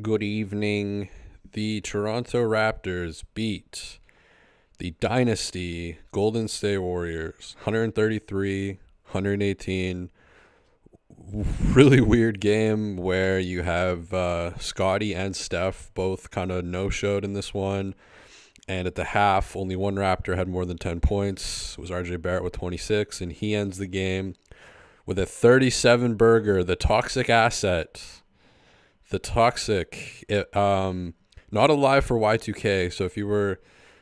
Good evening. The Toronto Raptors beat the Dynasty Golden State Warriors 133 118. Really weird game where you have Scotty and Steph both kind of no showed in this one. And at the half, only one Raptor had more than 10 points. It was RJ Barrett with 26, and he ends the game with a 37 burger, the toxic asset. The toxic, not alive for Y2K. So if you were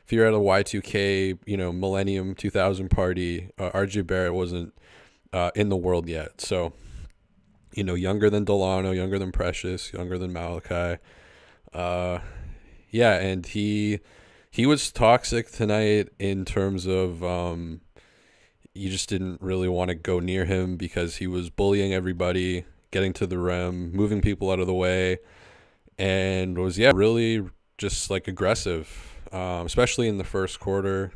at a Y2K, Millennium 2000 party, RJ Barrett wasn't in the world yet. So younger than Delano, younger than Precious, younger than Malachi. Yeah, and he was toxic tonight in terms of you just didn't really want to go near him because he was bullying everybody, getting to the rim, moving people out of the way, and was really just like aggressive, especially in the first quarter.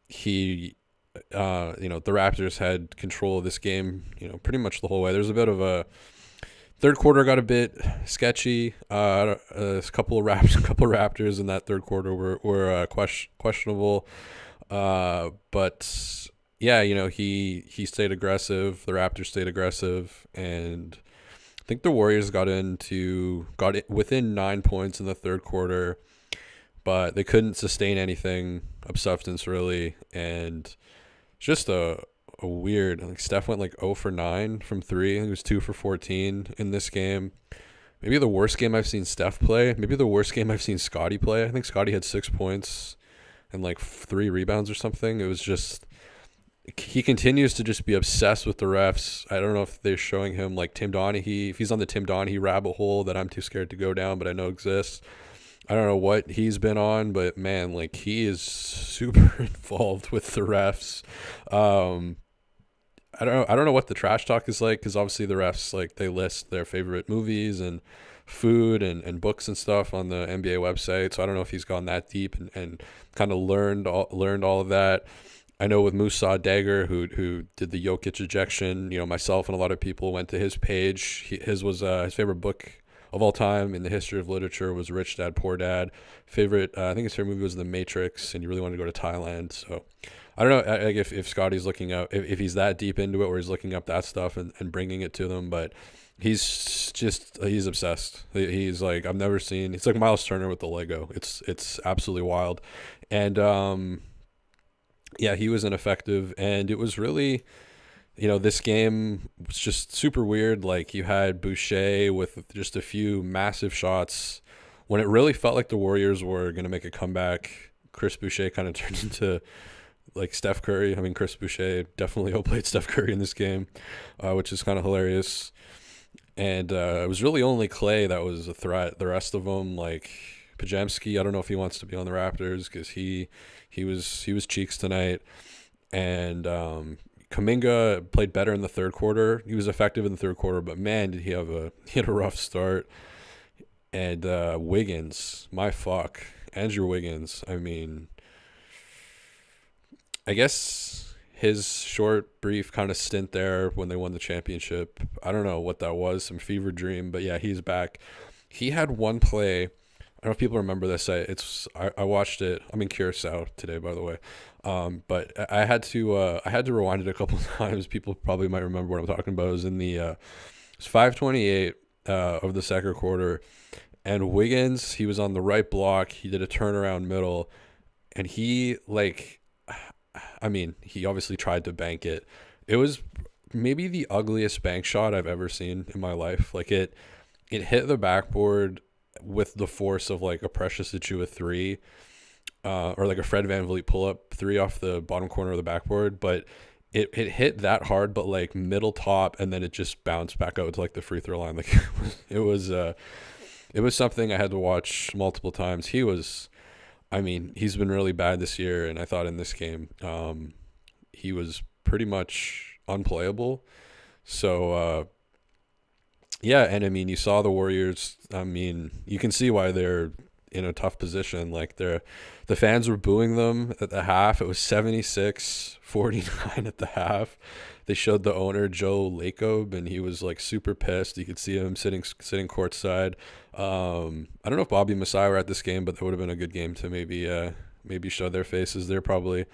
He, the Raptors had control of this game, pretty much the whole way. There's a bit of a third quarter got a bit sketchy. A couple of Raptors in that third quarter were questionable, but yeah, he stayed aggressive. The Raptors stayed aggressive, and I think the Warriors got it within 9 points in the third quarter, but they couldn't sustain anything of substance really, and it's just a weird. I think Steph went like 0 for 9 from three. I think he was 2 for 14 in this game. Maybe the worst game I've seen Steph play. Maybe the worst game I've seen Scotty play. I think Scotty had 6 points and like 3 rebounds or something. It was just he continues to just be obsessed with the refs. I don't know if they're showing him like Tim Donaghy. If he's on the Tim Donaghy rabbit hole that I'm too scared to go down, but I know exists. I don't know what he's been on, but man, like he is super involved with the refs. I don't know what the trash talk is like, because obviously the refs, like, they list their favorite movies and food and books and stuff on the NBA website. So I don't know if he's gone that deep and kind of learned all of that. I know with Musa Dagger, who did the Jokic ejection, myself and a lot of people went to his page. His was his favorite book of all time in the history of literature was Rich Dad Poor Dad. Favorite, I think his favorite movie was The Matrix, and he really wanted to go to Thailand. So I don't know if Scotty's looking up, if he's that deep into it where he's looking up that stuff and bringing it to them, but he's obsessed. He's like, I've never seen, it's like Miles Turner with the Lego. It's absolutely wild. And yeah, he was ineffective, and it was really, this game was just super weird. Like, you had Boucher with just a few massive shots when it really felt like the Warriors were going to make a comeback. Chris Boucher kind of turned into like Steph Curry. I mean, Chris Boucher definitely outplayed Steph Curry in this game, which is kind of hilarious. And it was really only Clay that was a threat. The rest of them, like Pajemski, I don't know if he wants to be on the Raptors because he was cheeks tonight. And Kuminga played better in the third quarter. He was effective in the third quarter, but man, did he had a rough start. And Wiggins, my fuck, Andrew Wiggins. I mean, I guess his short, brief kind of stint there when they won the championship, I don't know what that was, some fever dream, but yeah, he's back. He had one play. I don't know if people remember this. I watched it. I'm in Curacao today, by the way. But I had to rewind it a couple of times. People probably might remember what I'm talking about. It was in it's 5:28 of the second quarter, and Wiggins, he was on the right block. He did a turnaround middle, and he he obviously tried to bank it. It was maybe the ugliest bank shot I've ever seen in my life. Like it hit the backboard with the force of like a Precious Achua three, or like a Fred VanVleet pull up three off the bottom corner of the backboard. But it hit that hard, but like middle top, and then it just bounced back out to like the free throw line. Like it was something I had to watch multiple times. He's been really bad this year, and I thought in this game, he was pretty much unplayable. So, yeah, and I mean, you saw the Warriors. I mean, you can see why they're in a tough position. Like the fans were booing them at the half. It was 76-49 at the half. they showed the owner Joe Lacob, and he was like super pissed. You could see him sitting courtside. I don't know if Bobby and Masai were at this game, but that would have been a good game to maybe show their faces. They're probably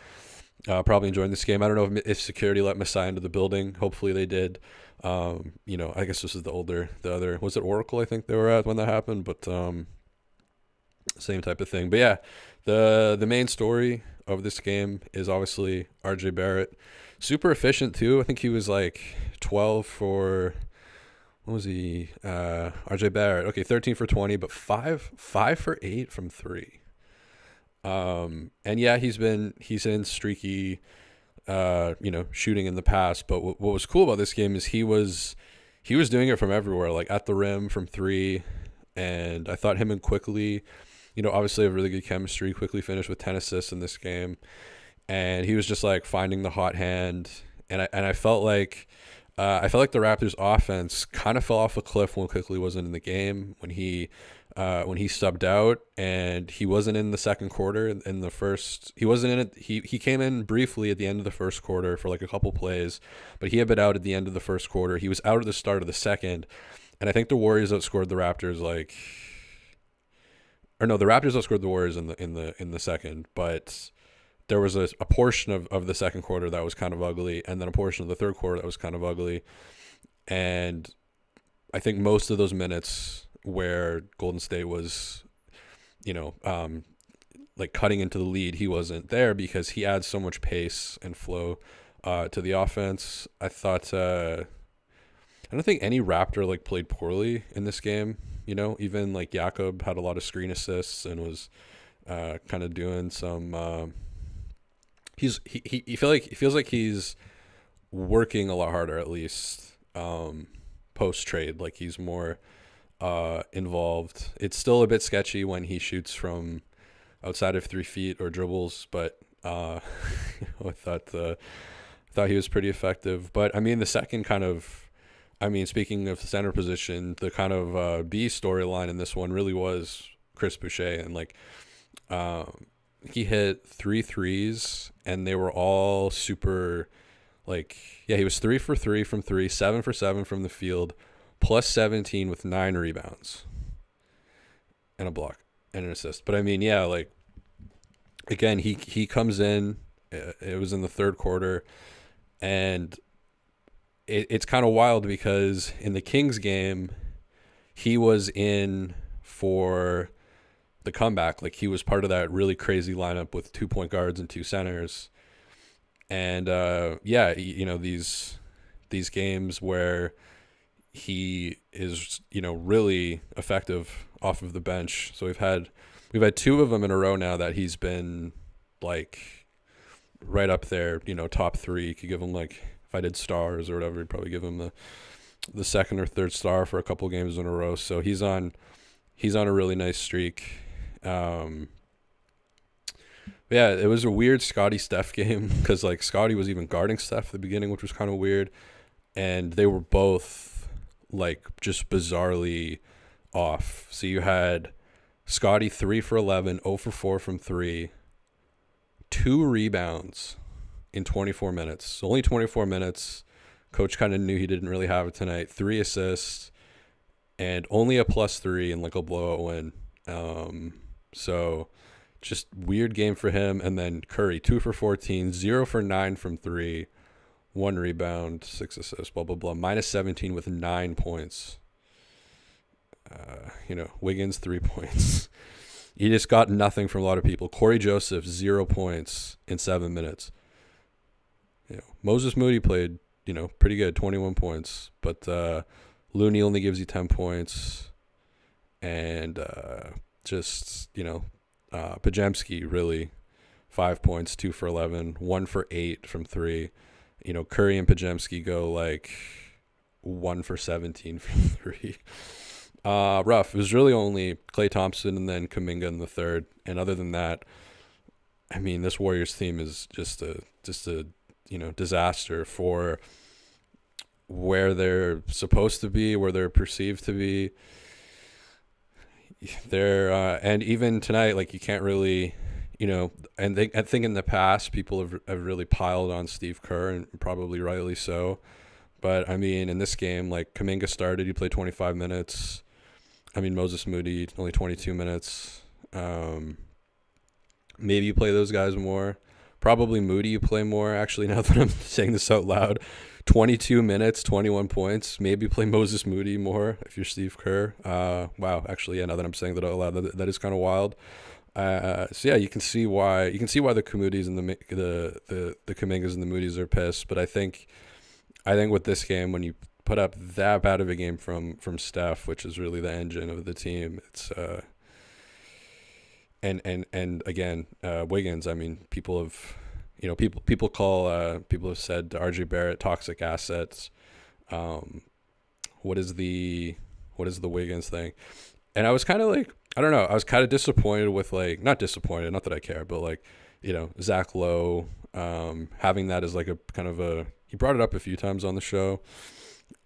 enjoying this game. I don't know if security let Masai into the building. Hopefully they did. I guess this is the other, was it Oracle? I think they were at when that happened, but same type of thing. But yeah, the main story of this game is obviously RJ Barrett. Super efficient too. I think he was like 12 for, what was he? RJ Barrett. Okay, 13 for 20, but 5 for 8 from 3. And yeah, he's in streaky shooting in the past, but what was cool about this game is he was doing it from everywhere, like at the rim from 3. And I thought him and Quickly, obviously have really good chemistry. Quickly finished with 10 assists in this game, and he was just like finding the hot hand. And I felt like the Raptors offense kind of fell off a cliff when Quickly wasn't in the game, when he subbed out, and he wasn't in the second quarter. In the first, he wasn't in it. He came in briefly at the end of the first quarter for like a couple plays, but he had been out at the end of the first quarter. He was out at the start of the second, and I think the Warriors outscored the Raptors the Raptors outscored the Warriors in the second, but there was a portion of the second quarter that was kind of ugly, and then a portion of the third quarter that was kind of ugly. And I think most of those minutes where Golden State was, like cutting into the lead, he wasn't there because he adds so much pace and flow to the offense. I thought I don't think any Raptor like played poorly in this game. Even like Jakob had a lot of screen assists and was kind of doing some. He feels like he's working a lot harder, at least post trade. Like he's more involved. It's still a bit sketchy when he shoots from outside of 3 feet or dribbles, but I thought he was pretty effective. But I mean, the second kind of. Speaking of the center position, the kind of B storyline in this one really was Chris Boucher. And like he hit 3 threes, and they were all super he was 3 for 3 from 3, 7 for 7 from the field, plus 17 with 9 rebounds and a block and an assist. But again, he comes in, it was in the third quarter, and it's kind of wild because in the Kings game, he was in for the comeback. Like he was part of that really crazy lineup with 2 point guards and 2 centers. And these games where he is, really effective off of the bench. So we've had 2 of them in a row now that he's been like right up there, top 3. You could give him like, if I did stars or whatever, I'd probably give him the second or third star for a couple games in a row. So he's on a really nice streak. Yeah, it was a weird Scotty Steph game because like Scotty was even guarding Steph at the beginning, which was kind of weird, and they were both like just bizarrely off. So you had Scotty 3 for 11, 0 for 4 from 3, 2 rebounds in 24 minutes. So only 24 minutes. Coach kind of knew he didn't really have it tonight. 3 assists and only a +3 in like a blowout win. So just weird game for him. And then Curry 2 for 14, 0 for 9 from 3, 1 rebound, 6 assists, blah, blah, blah. -17 with 9 points. Wiggins 3 points. He just got nothing from a lot of people. Corey Joseph 0 points in 7 minutes. Moses Moody played, pretty good, 21 points. But Looney only gives you 10 points. And Pajemski, really, 5 points, 2 for 11, 1 for 8 from 3. Curry and Pajemski go like 1 for 17 from 3. Rough. It was really only Klay Thompson and then Kuminga in the third. And other than that, this Warriors team is just a disaster for where they're supposed to be, where they're perceived to be. They're and even tonight, like you can't really I think in the past people have really piled on Steve Kerr, and probably rightly so. But I mean, in this game, like Kuminga started, he played 25 minutes. I mean, Moses Moody only 22 minutes. Maybe you play those guys more. Probably Moody you play more. Actually, now that I'm saying this out loud, 22 minutes, 21 points. Maybe play Moses Moody more if you're Steve Kerr. Wow, actually, yeah. Now that I'm saying that out loud, that is kind of wild. So yeah, you can see why the Kumudis and the Kumingas and the Moodies are pissed. But I think with this game, when you put up that bad of a game from Steph, which is really the engine of the team, it's and again, Wiggins. I mean, people have said RJ Barrett toxic assets. What is the Wiggins thing? And I was kind of like, I don't know, I was kind of disappointed with, like, not disappointed, not that I care, but like, Zach Lowe, having that as like a kind of he brought it up a few times on the show,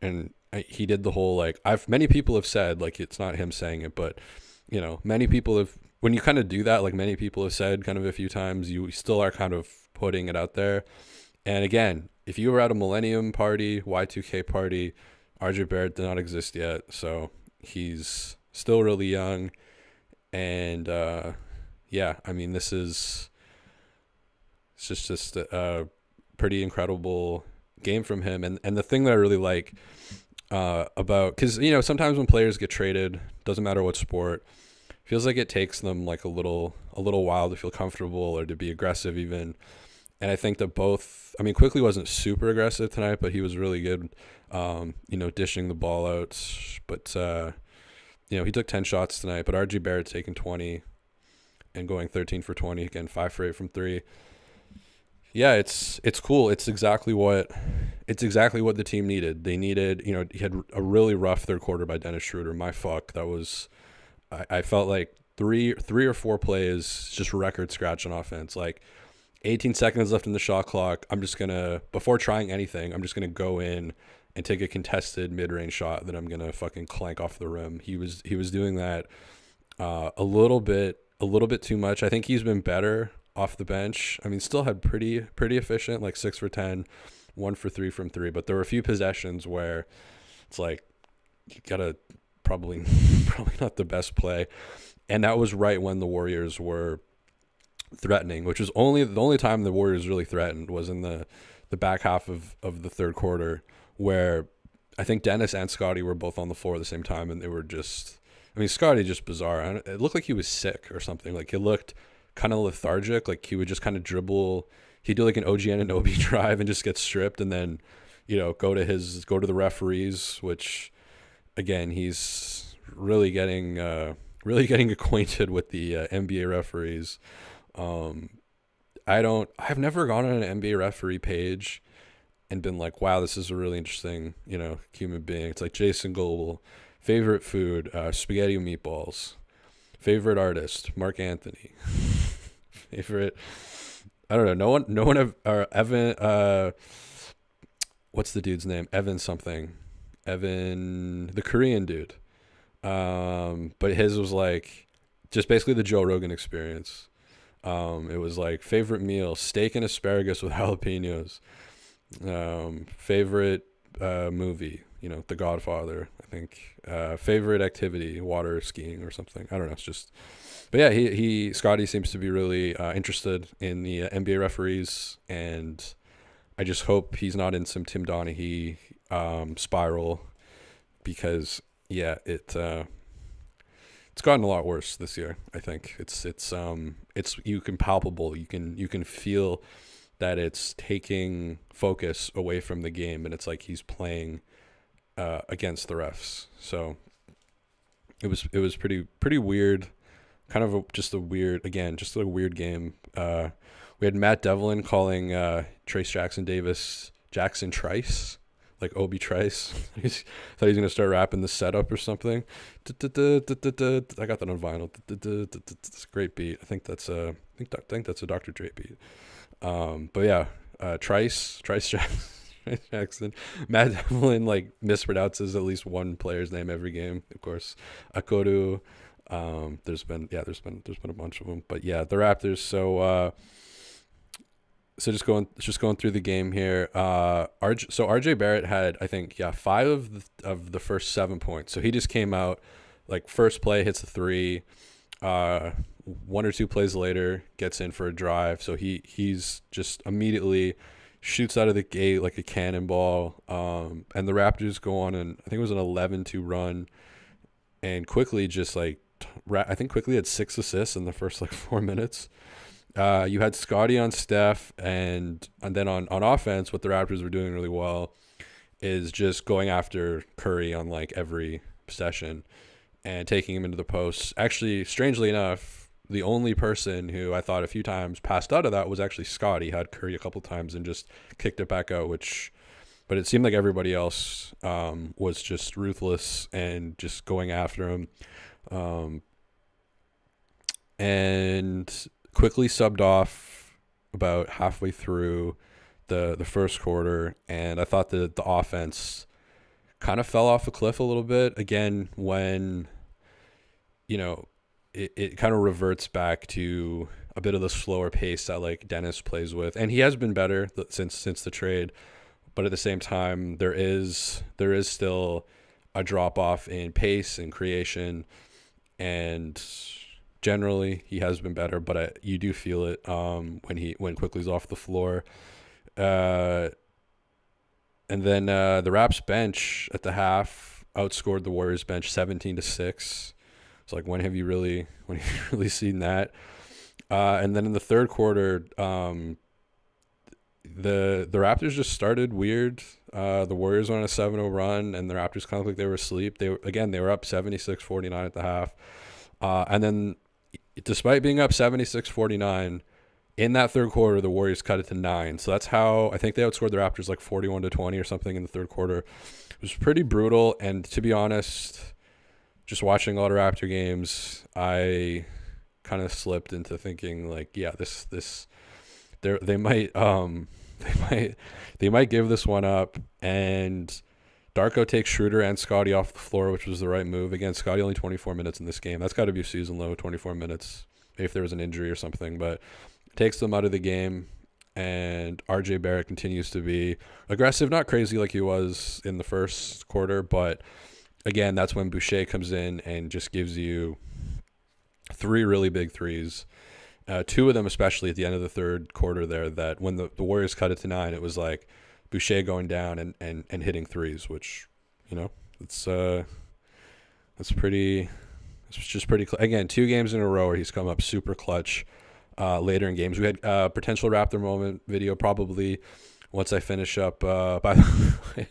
and he did the whole, like, many people have said, like, it's not him saying it, but many people have, when you kind of do that, like many people have said kind of a few times, you still are kind of putting it out there. And again, if you were at a Millennium party, Y2K party, RJ Barrett did not exist yet, so he's still really young. And yeah, I mean, it's just a pretty incredible game from him. And the thing that I really like about, because sometimes when players get traded, doesn't matter what sport, feels like it takes them like a little while to feel comfortable or to be aggressive even. And I think that Quickly wasn't super aggressive tonight, but he was really good, dishing the ball out. But he took 10 shots tonight, but RJ Barrett taking 20 and going 13 for 20, again 5 for 8 from 3. Yeah, it's cool. It's exactly what the team needed. They needed, he had a really rough third quarter by Dennis Schroeder. That was, I felt like three or four plays, just record scratch on offense. Like 18 seconds left in the shot clock. Before trying anything, I'm just going to go in and take a contested mid-range shot that I'm going to fucking clank off the rim. He was doing that a little bit too much. I think he's been better off the bench. I mean, still had pretty efficient, like 6 for 10, 1 for 3 from 3, but there were a few possessions where it's like, you gotta probably not the best play. And that was right when the Warriors were threatening, which was the only time the Warriors really threatened was in the back half of the third quarter, where I think Dennis and Scotty were both on the floor at the same time, and they were just, Scotty just bizarre. It looked like he was sick or something. Like, he looked kind of lethargic. Like, he would just kind of dribble. He'd do like an OG Anunoby drive and just get stripped, and then go to the referees, which again, he's really getting acquainted with the NBA referees. I've never gone on an NBA referee page and been like, wow, this is a really interesting human being. It's like Jason Goble, favorite food, spaghetti and meatballs, favorite artist, Mark Anthony, favorite, I don't know, no one have, or Evan, what's the dude's name? Evan, the Korean dude. But his was like just basically the Joe Rogan experience. It was like favorite meal, steak and asparagus with jalapenos. Favorite movie, The Godfather, I think. Favorite activity, water skiing or something. I don't know. It's just, but yeah, Scotty seems to be really interested in the NBA referees, and I just hope he's not in some Tim Donaghy spiral, because yeah, it's gotten a lot worse this year. I think it's you can feel that it's taking focus away from the game, and it's like he's playing against the refs. So it was pretty weird, kind of just a weird game. We had Matt Devlin calling Trace Jackson Davis Jackson Trice, like Obi Trice. Thought he was gonna start rapping the setup or something. I got that on vinyl. It's a great beat. I think that's a Dr. Dre beat. But yeah, Trice Jackson. Matt Devlin like mispronounces at least one player's name every game. Of course, Akoru. There's been a bunch of them, but yeah, the Raptors. So just going through the game here. RJ Barrett had, I think, five of the first 7 points. So he just came out like first play, hits a three. One or two plays later, gets in for a drive. So he's just immediately shoots out of the gate like a cannonball. And the Raptors go on, and I think it was an 11-2 run, and quickly just like I think quickly had 6 assists in the first like 4 minutes. You had Scotty on Steph, and then on offense, what the Raptors were doing really well is just going after Curry on like every possession and taking him into the post. Actually, strangely enough, the only person who I thought a few times passed out of that was actually Scotty. Had Curry a couple times and just kicked it back out, but it seemed like everybody else was just ruthless and just going after him. And quickly subbed off about halfway through the first quarter, and I thought that the offense kind of fell off a cliff a little bit again when it kind of reverts back to a bit of the slower pace that like Dennis plays with, and he has been better since the trade, but at the same time there is still a drop off in pace and creation, and generally he has been better, but you do feel it when Quickly's off the floor. And then the Raps bench at the half outscored the Warriors bench 17-6. It's like, when have you really seen that? And then in the third quarter, the Raptors just started weird. The Warriors went on a 7-0 run, and the Raptors kind of like they were asleep. They were up 76-49 at the half. And then despite being up 76-49, in that third quarter, the Warriors cut it to 9. So that's how I think they outscored the Raptors like 41-20 or something in the third quarter. It was pretty brutal. And to be honest, just watching a lot of Raptor games, I kind of slipped into thinking like, yeah, they might give this one up. And Darko takes Schroeder and Scotty off the floor, which was the right move. Again, Scotty only 24 minutes in this game. That's got to be a season low, 24 minutes, if there was an injury or something. But takes them out of the game, and RJ Barrett continues to be aggressive, not crazy like he was in the first quarter, but again, that's when Boucher comes in and just gives you 3 really big threes. 2 of them, especially at the end of the third quarter there, that when the Warriors cut it to 9, it was like Boucher going down and hitting threes, which, it's just pretty, again, 2 games in a row where he's come up super clutch later in games. We had potential Raptor moment video probably once I finish up. By the way,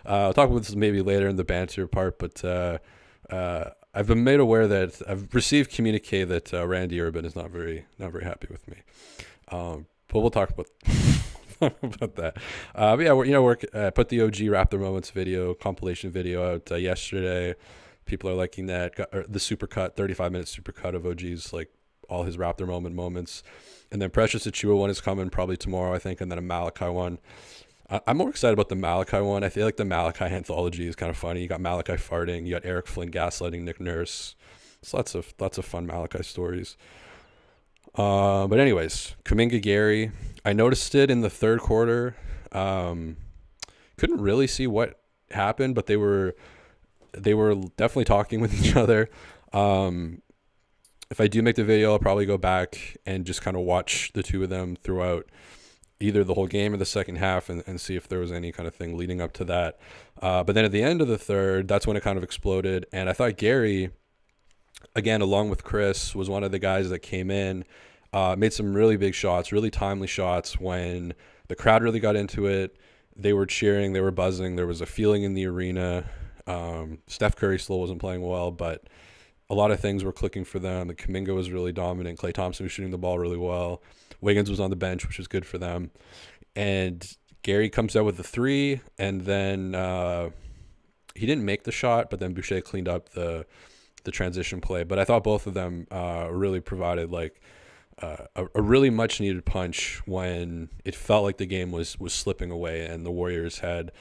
I'll talk about this maybe later in the banter part, but I've been made aware that I've received communique that Randy Urban is not very happy with me. But we'll talk about about that. But yeah, we're put the OG Raptor moments video compilation video out yesterday. People are liking that. The supercut, 35-minute supercut of OG's like all his Raptor moments. And then Precious Achiuwa one is coming probably tomorrow, I think, and then a Malachi one. I'm more excited about the Malachi one. I feel like the Malachi anthology is kind of funny. You got Malachi farting. You got Eric Flynn gaslighting Nick Nurse. It's lots of fun Malachi stories. But anyways, Kuminga Gary. I noticed it in the third quarter. Couldn't really see what happened, but they were definitely talking with each other. If I do make the video, I'll probably go back and just kind of watch the two of them throughout either the whole game or the second half and see if there was any kind of thing leading up to that. But then at the end of the third, that's when it kind of exploded. And I thought Gary, again, along with Chris, was one of the guys that came in, made some really big shots, really timely shots when the crowd really got into it. They were cheering, they were buzzing. There was a feeling in the arena. Steph Curry still wasn't playing well, but a lot of things were clicking for them. The Kuminga was really dominant. Klay Thompson was shooting the ball really well. Wiggins was on the bench, which was good for them. And Gary comes out with the 3, and then he didn't make the shot, but then Boucher cleaned up the transition play. But I thought both of them really provided like a really much needed punch when it felt like the game was slipping away and the Warriors had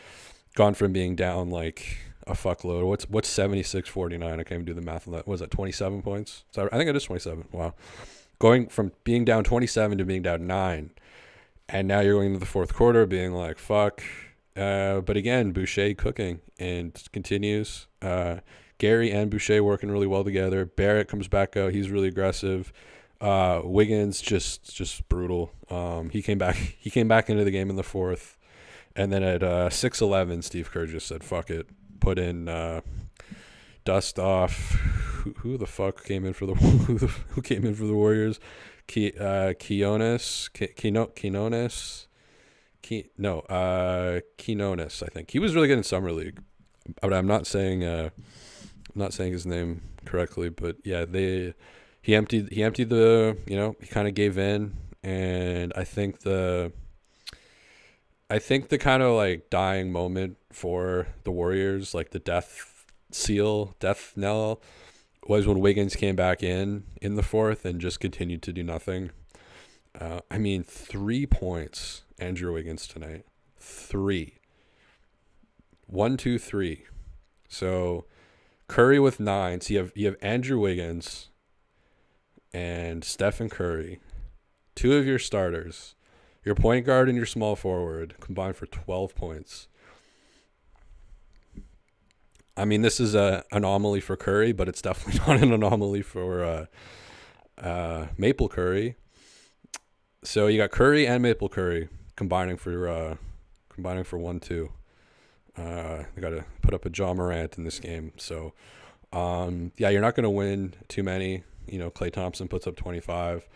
gone from being down like a fuckload. What's 76-49? I can't even do the math on that. What was that 27 points? So I think it is 27. Wow. Going from being down 27 to being down 9. And now you're going into the fourth quarter being like, fuck. But again, Boucher cooking and continues. Gary and Boucher working really well together. Barrett comes back out. He's really aggressive. Wiggins just brutal. He came back into the game in the fourth. And then at 6:11, Steve Kerr just said, fuck it. Put in dust off. Who the fuck came in for the who came in for the Warriors? Quinones, I think. He was really good in summer league. But I'm not saying his name correctly, but yeah, he emptied the, he kind of gave in, and I think the kind of like dying moment for the Warriors, like the death knell, was when Wiggins came back in the fourth and just continued to do nothing. 3 points, Andrew Wiggins tonight. 3. 1, 2, 3. So Curry with 9. So you have Andrew Wiggins and Stephen Curry, 2 of your starters, your point guard and your small forward, combined for 12 points. This is an anomaly for Curry, but it's definitely not an anomaly for Maple Curry. So you got Curry and Maple Curry combining for 1-2. They got to put up a Ja Morant in this game. So you're not going to win too many. Klay Thompson puts up 25.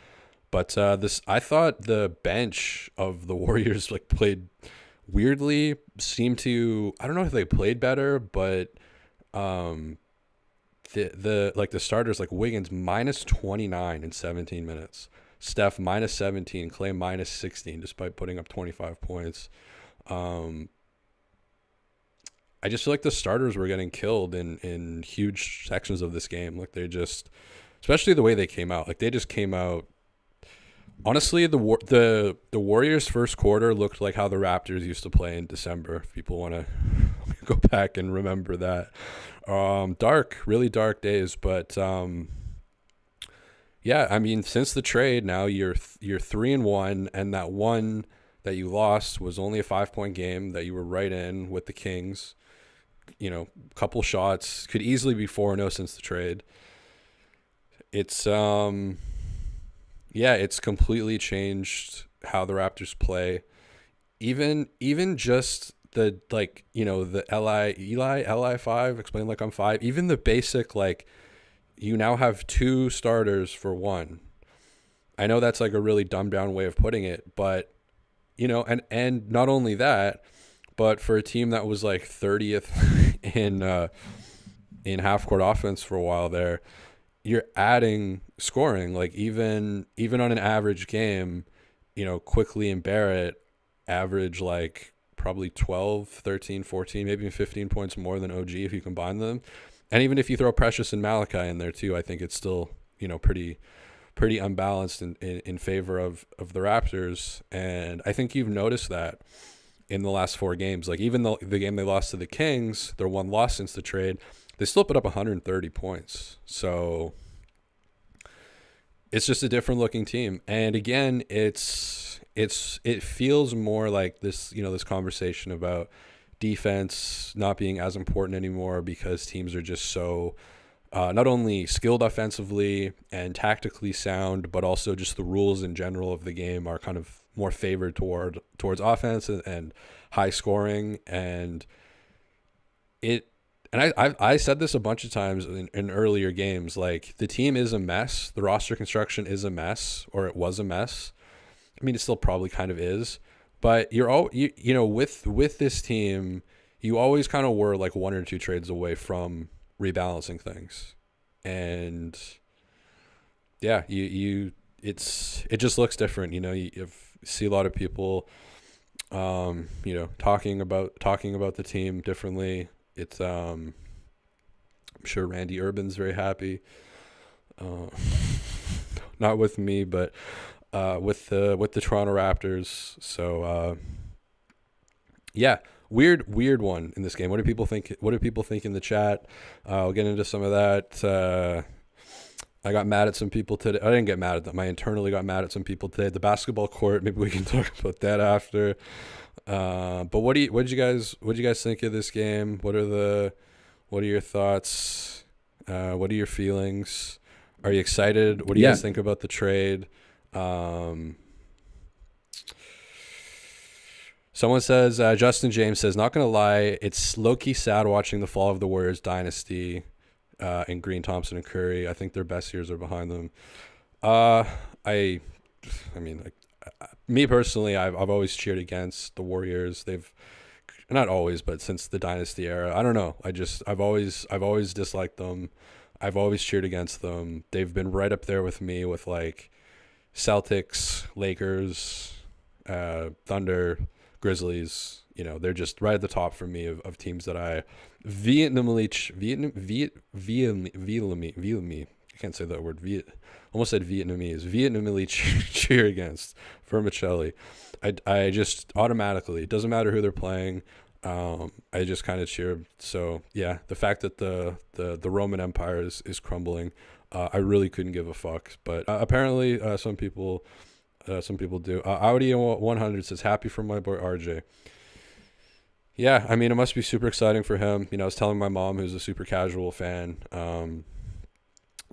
But I thought the bench of the Warriors played weirdly. Seemed to, I don't know if they played better, but the starters, like Wiggins minus 29 in 17 minutes, Steph minus 17, Klay minus 16, despite putting up 25 points. I just feel like the starters were getting killed in huge sections of this game. Like they just, especially the way they came out. Like they just came out. Honestly, the Warriors' first quarter looked like how the Raptors used to play in December. If people want to go back and remember that, really dark days. But since the trade, now you're 3-1, and that one that you lost was only a 5-point game that you were right in with the Kings. Couple shots, could easily be 4-0 since the trade. It's it's completely changed how the Raptors play. Even just the the Li 5, explain like I'm 5. Even the basic, you now have 2 starters for 1. I know that's like a really dumbed down way of putting it, but and not only that, but for a team that was like 30th in half court offense for a while there, you're adding scoring. Like even on an average game, Quickly and Barrett average like probably 12, 13, 14, maybe 15 points more than OG if you combine them. And even if you throw Precious and Malachi in there too, I think it's still, pretty unbalanced in favor of the Raptors. And I think you've noticed that in the last 4 games. Like even the game they lost to the Kings, their one loss since the trade, they still put up 130 points. So it's just a different looking team. And again, it feels more like this, this conversation about defense not being as important anymore because teams are just so not only skilled offensively and tactically sound, but also just the rules in general of the game are kind of more favored towards offense and high scoring. And I said this a bunch of times in earlier games, like the team is a mess. The roster construction is a mess, or it was a mess. It still probably kind of is, but with this team, you always kind of were like 1 or 2 trades away from rebalancing things. And it just looks different. You see a lot of people, talking about the team differently. It's I'm sure Randy Urban's very happy. Not with me, but with the Toronto Raptors. So weird one in this game. What do people think? What do people think in the chat? We'll get into some of that. I got mad at some people today. I didn't get mad at them. I internally got mad at some people today. The basketball court. Maybe we can talk about that after. But what did you guys think of this game? What are your thoughts? What are your feelings? Are you excited? What do you guys think about the trade? Someone says, Justin James says, not going to lie, it's low-key sad watching the fall of the Warriors dynasty and Green, Thompson, and Curry. I think their best years are behind them. I mean, like, me personally, I've always cheered against the Warriors. They've, not always, but since the dynasty era, I don't know. I've always disliked them. I've always cheered against them. They've been right up there with me with like Celtics, Lakers, Thunder, Grizzlies. You know, they're just right at the top for me of teams that I vehemently I can't say that word. Almost said Vietnamese. Vehemently cheer against Vermicelli. I just automatically, it doesn't matter who they're playing. I just kind of cheer. So yeah, the fact that the Roman Empire is crumbling, I really couldn't give a fuck. But apparently, some people do. Audi 100 says, happy for my boy RJ. Yeah, I mean, it must be super exciting for him. You know, I was telling my mom, who's a super casual fan,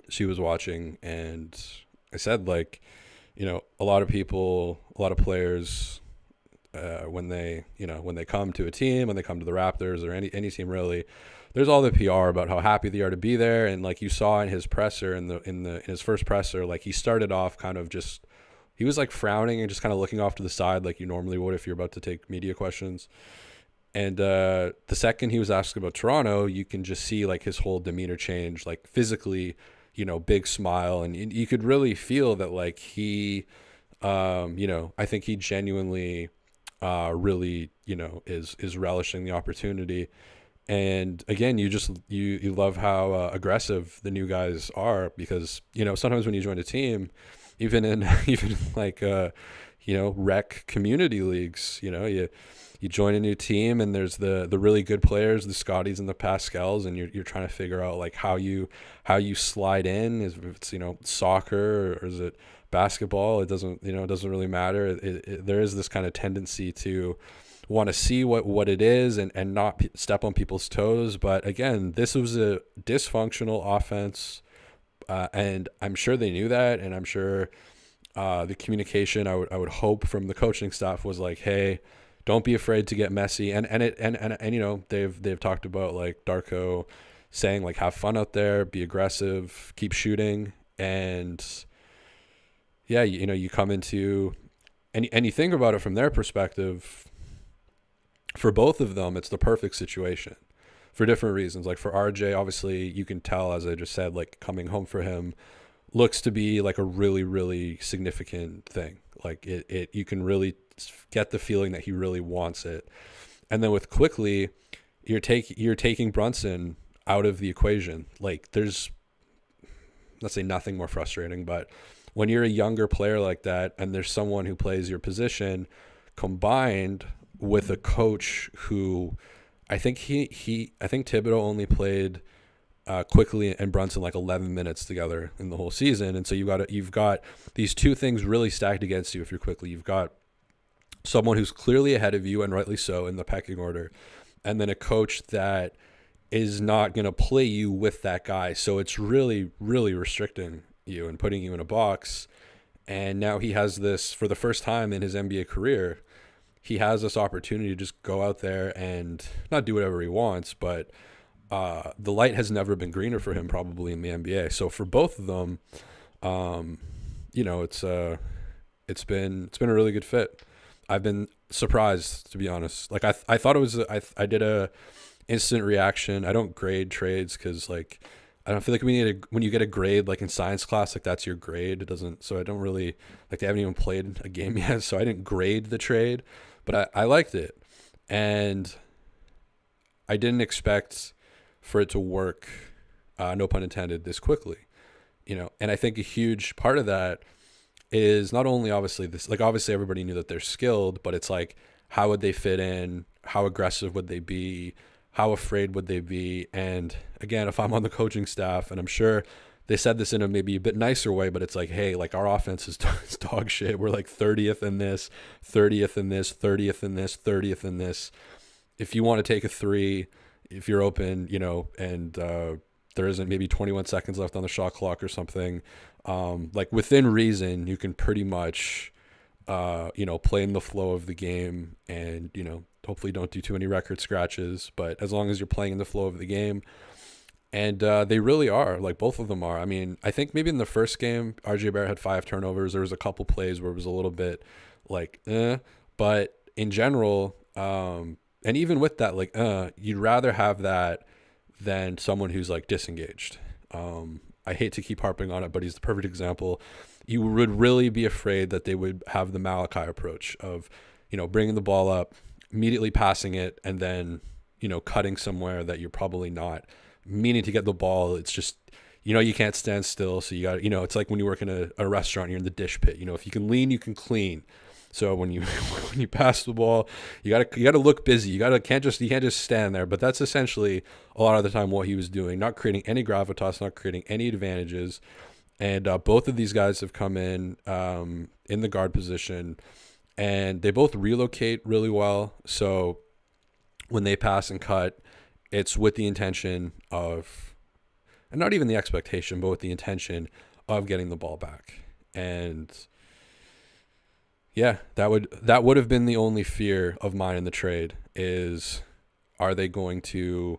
she was watching, and I said, like, you know, a lot of players, when they come to a team, when they come to the Raptors or any team really, there's all the PR about how happy they are to be there. And like you saw in his presser, in his first presser, like he started off kind of just, he was like frowning and just kind of looking off to the side like you normally would if you're about to take media questions. And the second he was asked about Toronto, you can just see like his whole demeanor change, like physically, you know, big smile. And you could really feel that like he, you know, I think he genuinely really, you know, is relishing the opportunity. And again, you love how aggressive the new guys are, because, you know, sometimes when you join a team, even in like, you know, rec community leagues, you know, you join a new team and there's the really good players, the Scotties and the Pascals, and you're trying to figure out like how you slide in. If it's, you know, soccer or is it basketball? It doesn't really matter. There is this kind of tendency to want to see what it is and not step on people's toes. But again, this was a dysfunctional offense, and I'm sure they knew that, and I'm sure the communication I would hope from the coaching staff was like, hey, don't be afraid to get messy. And you know, they've talked about like Darko saying like, have fun out there, be aggressive, keep shooting. And yeah, you know, you come into and you think about it from their perspective, for both of them, it's the perfect situation for different reasons. Like for RJ, obviously you can tell, as I just said, like coming home for him looks to be like a really, really significant thing. Like you can really get the feeling that he really wants it. And then with Quickly, you're taking Brunson out of the equation. Like there's, let's say, nothing more frustrating, but when you're a younger player like that and there's someone who plays your position, combined with a coach who I think Thibodeau only played Quickly and Brunson like 11 minutes together in the whole season. And so you've got these two things really stacked against you. If you're Quickly, you've got someone who's clearly ahead of you, and rightly so, in the pecking order, and then a coach that is not going to play you with that guy. So it's really, really restricting you and putting you in a box. And now he has this, for the first time in his NBA career, he has this opportunity to just go out there and not do whatever he wants, but the light has never been greener for him probably in the NBA. So for both of them, you know, it's been a really good fit. I've been surprised, to be honest. Like I thought it was, I did a instant reaction. I don't grade trades because like, I don't feel like when you get a grade, like in science class, like that's your grade. It doesn't, so I don't really, like they haven't even played a game yet. So I didn't grade the trade, but I liked it. And I didn't expect for it to work, no pun intended, this quickly, you know? And I think a huge part of that is not only obviously this, like obviously everybody knew that they're skilled, but it's like, how would they fit in? how aggressive would they be? How afraid would they be? And again, if I'm on the coaching staff, and I'm sure they said this in a maybe a bit nicer way, but it's like, hey, like our offense is dog shit. We're like 30th in this, 30th in this, 30th in this, 30th in this. If you want to take a three, if you're open, and there isn't maybe 21 seconds left on the shot clock or something, like within reason, you can pretty much, play in the flow of the game and, hopefully don't do too many record scratches. But as long as you're playing in the flow of the game, and they really are, like both of them are. I mean, I think maybe in the first game, RJ Barrett had 5 turnovers. There was a couple plays where it was a little bit like, but in general, and even with that, like, you'd rather have that than someone who's like disengaged. I hate to keep harping on it, but he's the perfect example. You would really be afraid that they would have the Malachi approach of, bringing the ball up, immediately passing it, and then, cutting somewhere that you're probably not meaning to get the ball. It's just, you can't stand still. So you got, it's like when you work in a restaurant, you're in the dish pit, if you can lean, you can clean. So when you pass the ball, you gotta look busy. You can't just stand there. But that's essentially a lot of the time what he was doing, not creating any gravitas, not creating any advantages. And both of these guys have come in the guard position, and they both relocate really well. So when they pass and cut, it's with the intention of, and not even the expectation, but with the intention of getting the ball back. And yeah, that would have been the only fear of mine in the trade is, are they going to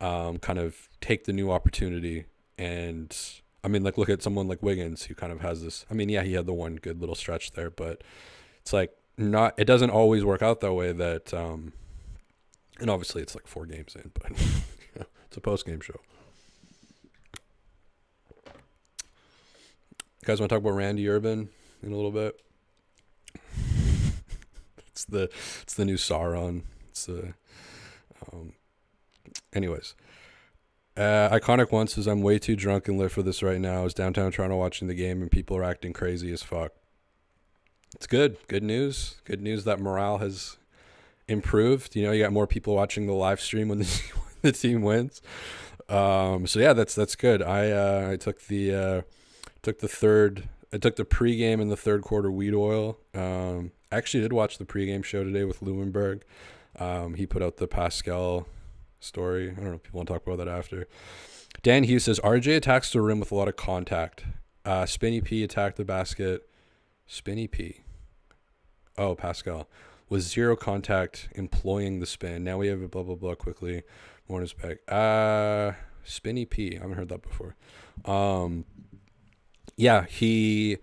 kind of take the new opportunity? And I mean, like, look at someone like Wiggins, who kind of has this, I mean, yeah, he had the one good little stretch there, but it's like it doesn't always work out that way. That and obviously it's like 4 games in, but it's a post-game show. You guys want to talk about Randy Urban in a little bit? It's the new Sauron. It's the anyways. Iconic One says, I'm way too drunk and lit for this right now. I was downtown Toronto watching the game and people are acting crazy as fuck. It's good. Good news. Good news that morale has improved. You got more people watching the live stream when the team wins. So yeah, that's good. I took the pregame and the third quarter weed oil. I actually did watch the pregame show today with Lewinberg. He put out the Pascal story. I don't know if people want to talk about that after. Dan Hughes says, RJ attacks the rim with a lot of contact. Spinny P attacked the basket. Spinny P. Oh, Pascal. Was 0 contact, employing the spin. Now we have a blah, blah, blah quickly. Warner's back. Spinny P. I haven't heard that before. Yeah, he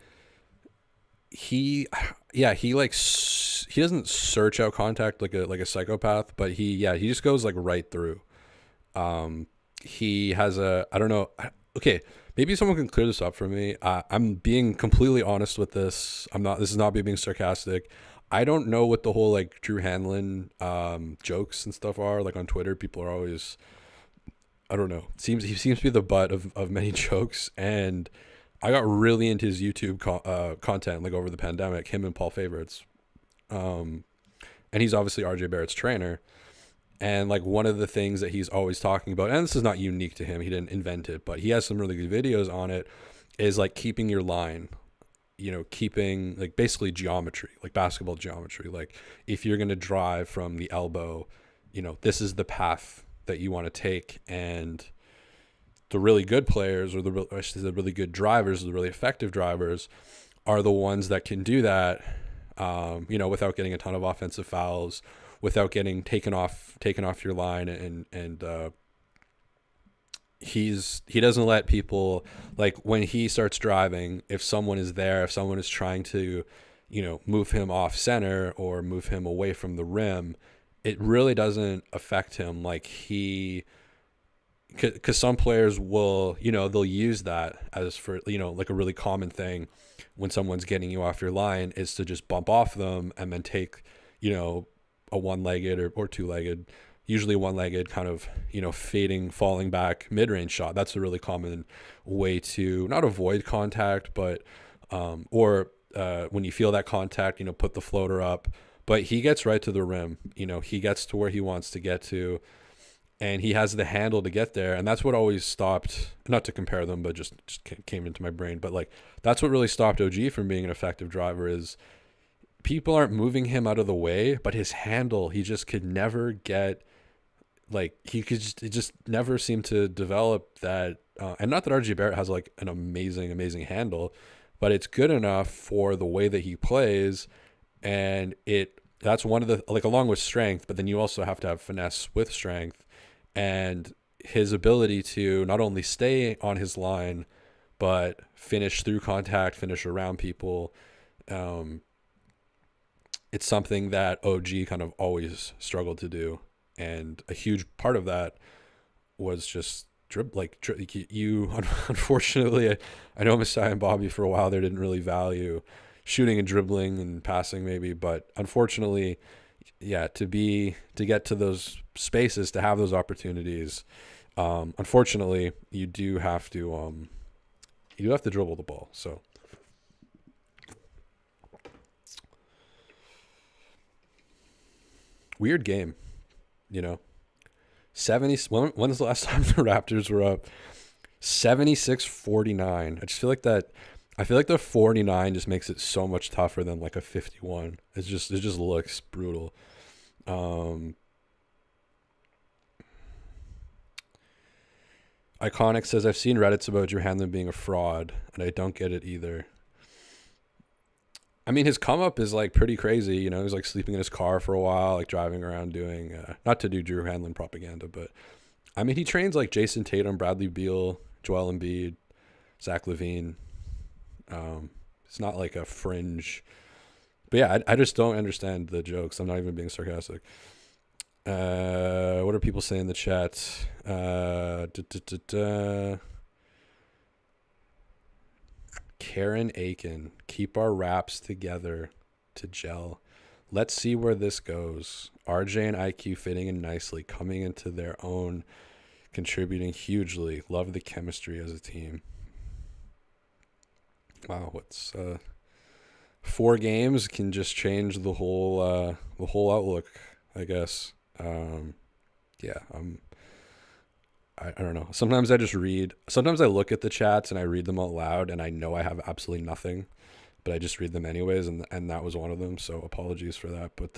doesn't search out contact like a psychopath, but he just goes like right through. He has I don't know. Okay, maybe someone can clear this up for me. I'm being completely honest with this. This is not me being sarcastic. I don't know what the whole like Drew Hanlon jokes and stuff are. Like on Twitter, people are always, I don't know. He seems to be the butt of many jokes, and I got really into his YouTube content like over the pandemic. Him and Paul Favorites, and he's obviously RJ Barrett's trainer. And like one of the things that he's always talking about, and this is not unique to him, he didn't invent it, but he has some really good videos on it, is like keeping your line. Keeping like basically geometry, like basketball geometry. Like if you're going to drive from the elbow, this is the path that you want to take. And the really good players, or the really good drivers, the really effective drivers, are the ones that can do that, without getting a ton of offensive fouls, without getting taken off your line. And he doesn't let people, like when he starts driving, if someone is trying to, move him off center or move him away from the rim, it really doesn't affect him. Like because some players will, they'll use that as for, like a really common thing when someone's getting you off your line is to just bump off them and then take, a one-legged or two-legged, usually one-legged kind of, fading, falling back mid-range shot. That's a really common way to not avoid contact, but, when you feel that contact, put the floater up, but he gets right to the rim. He gets to where he wants to get to, and he has the handle to get there. And that's what always stopped, not to compare them, but just came into my brain. But like, that's what really stopped OG from being an effective driver is people aren't moving him out of the way, but his handle, he just could never get, like, it just never seemed to develop that. And not that RJ Barrett has like an amazing handle, but it's good enough for the way that he plays. And that's one of the, like, along with strength, but then you also have to have finesse with strength, and his ability to not only stay on his line, but finish through contact, finish around people. It's something that OG kind of always struggled to do. And a huge part of that was just you, unfortunately, I know Messiah and Bobby for a while there didn't really value shooting and dribbling and passing maybe, but unfortunately, yeah, to get to those spaces, to have those opportunities, unfortunately, you do have to dribble the ball. So weird game, 70. When was the last time the Raptors were up 76-49? I feel like the 49 just makes it so much tougher than like a 51. It just looks brutal. Iconic says, I've seen Reddits about Drew Hanlon being a fraud, and I don't get it either. I mean, his come up is like pretty crazy. He was like sleeping in his car for a while, like driving around doing, not to do Drew Hanlon propaganda, but I mean, he trains like Jason Tatum, Bradley Beal, Joel Embiid, Zach LaVine. It's not like a fringe, but yeah, I just don't understand the jokes. I'm not even being sarcastic. What are people saying in the chat? Karen Aiken, keep our raps together to gel. Let's see where this goes. RJ and IQ fitting in nicely, coming into their own, contributing hugely. Love the chemistry as a team. Wow, what's 4 games can just change the whole outlook, I guess. Yeah, I don't know. Sometimes I just read. Sometimes I look at the chats and I read them out loud, and I know I have absolutely nothing, but I just read them anyways, and that was one of them. So apologies for that. But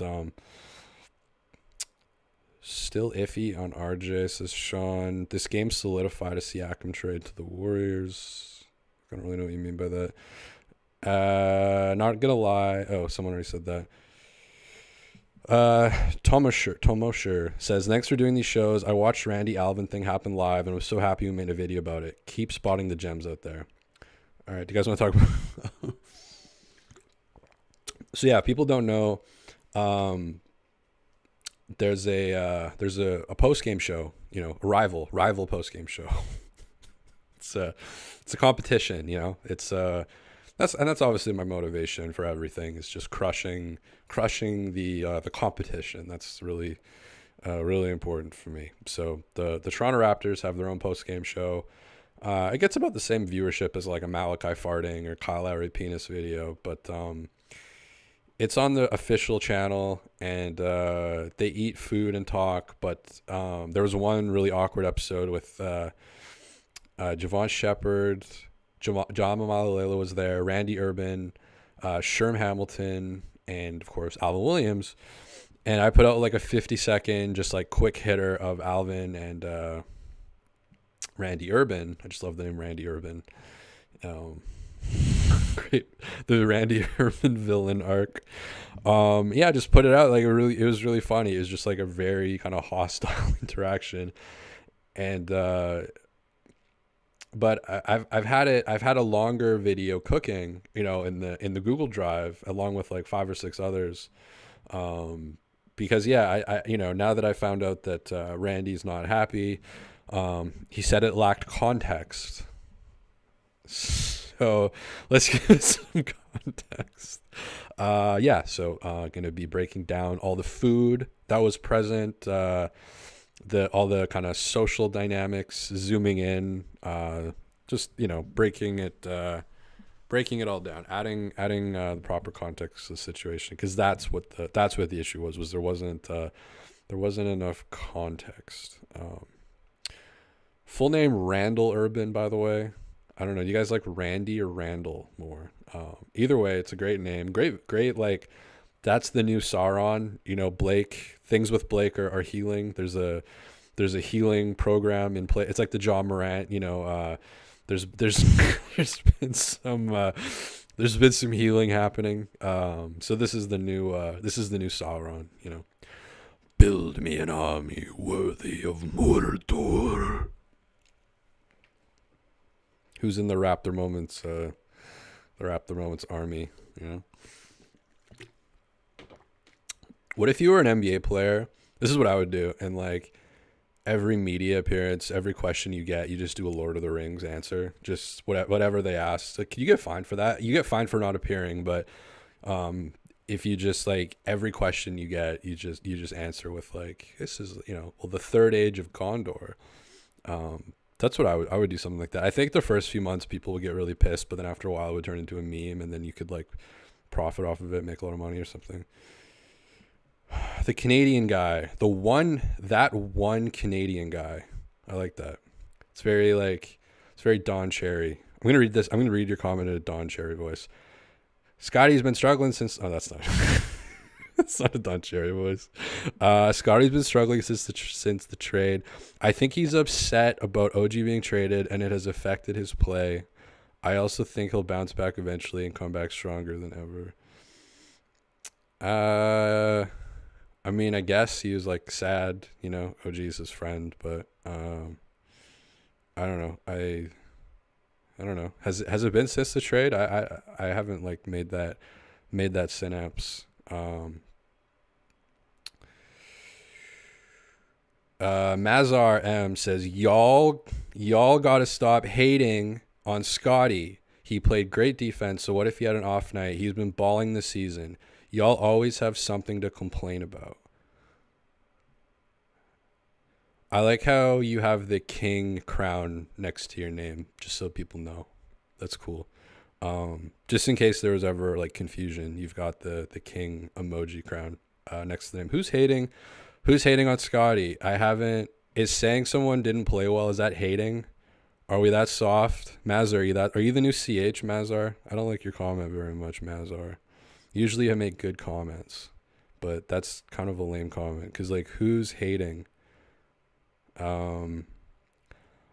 still iffy on RJ, says Sean. This game solidified a Siakam trade to the Warriors. I don't really know what you mean by that. Not gonna lie. Oh, someone already said that. Tomosher says, thanks for doing these shows. I watched Randy Alvin thing happen live and was so happy we made a video about it. Keep spotting the gems out there. All right, do you guys want to talk about so yeah, people don't know, there's a post-game show, a rival post-game show. It's a competition, that's obviously my motivation for everything, is just crushing the competition. That's really really important for me. So the Toronto Raptors have their own post game show. It gets about the same viewership as like a Malachi farting or Kyle Lowry penis video, but it's on the official channel, and they eat food and talk. But there was one really awkward episode with Javon Shepard. John Mamalela was there, Randy Urban, Sherm Hamilton, and of course Alvin Williams. And I put out like a 50-second just like quick hitter of Alvin and Randy Urban. I just love the name Randy Urban. Great, the Randy Urban villain arc. Yeah, just put it out like it was really funny. It was just like a very kind of hostile interaction, and but I've had a longer video cooking, in the Google Drive, along with like 5 or 6 others, because yeah, I now that I found out that Randy's not happy, he said it lacked context. So let's give some context. Yeah, so gonna be breaking down all the food that was present, all the kind of social dynamics, zooming in, just breaking it breaking it all down, adding the proper context to the situation, because that's what the issue was there wasn't enough context. Full name Randall Urban, by the way. I don't know. Do you guys like Randy or Randall more? Either way, it's a great name. Great. Like, that's the new Sauron. You know, Blake. Things with Blake are healing. There's a healing program in play. It's like the John Morant. You know, there's there's been some healing happening. So this is the new Sauron. You know, build me an army worthy of Mordor. Who's in the Raptor Moments army, you know? What if you were an NBA player? This is what I would do. And like every media appearance, every question you get, you just do a Lord of the Rings answer. Just whatever they ask. Like, you get fined for that. You get fined for not appearing, but if you just like every question you get, you just answer with like, this is, you know, well, the third age of Gondor. That's what I would do, something like that. I think the first few months people would get really pissed, but then after a while it would turn into a meme, and then you could like profit off of it, make a lot of money or something. The Canadian guy, that one Canadian guy, I like that. It's very Don Cherry. I'm gonna read this. I'm gonna read your comment in a Don Cherry voice. Scotty's been struggling since. Oh, that's not. It's not a Don Cherry voice. Scotty's been struggling since the trade. I think he's upset about OG being traded, and it has affected his play. I also think he'll bounce back eventually and come back stronger than ever. I mean, I guess he was like sad, you know, OG's his friend, but I don't know. I don't know. Has it been since the trade? I haven't like made that synapse. Mazar M says, y'all gotta stop hating on Scotty. He played great defense, so what if he had an off night? He's been balling this season. Y'all always have something to complain about. I like how you have the king crown next to your name, just so people know. That's cool. Just in case there was ever like confusion, you've got the king emoji crown next to the name. Who's hating on Scotty? Is saying someone didn't play well, is that hating? Are we that soft? Mazar, are you the new CH, Mazar? I don't like your comment very much, Mazar. Usually I make good comments, but that's kind of a lame comment, because like, who's hating? I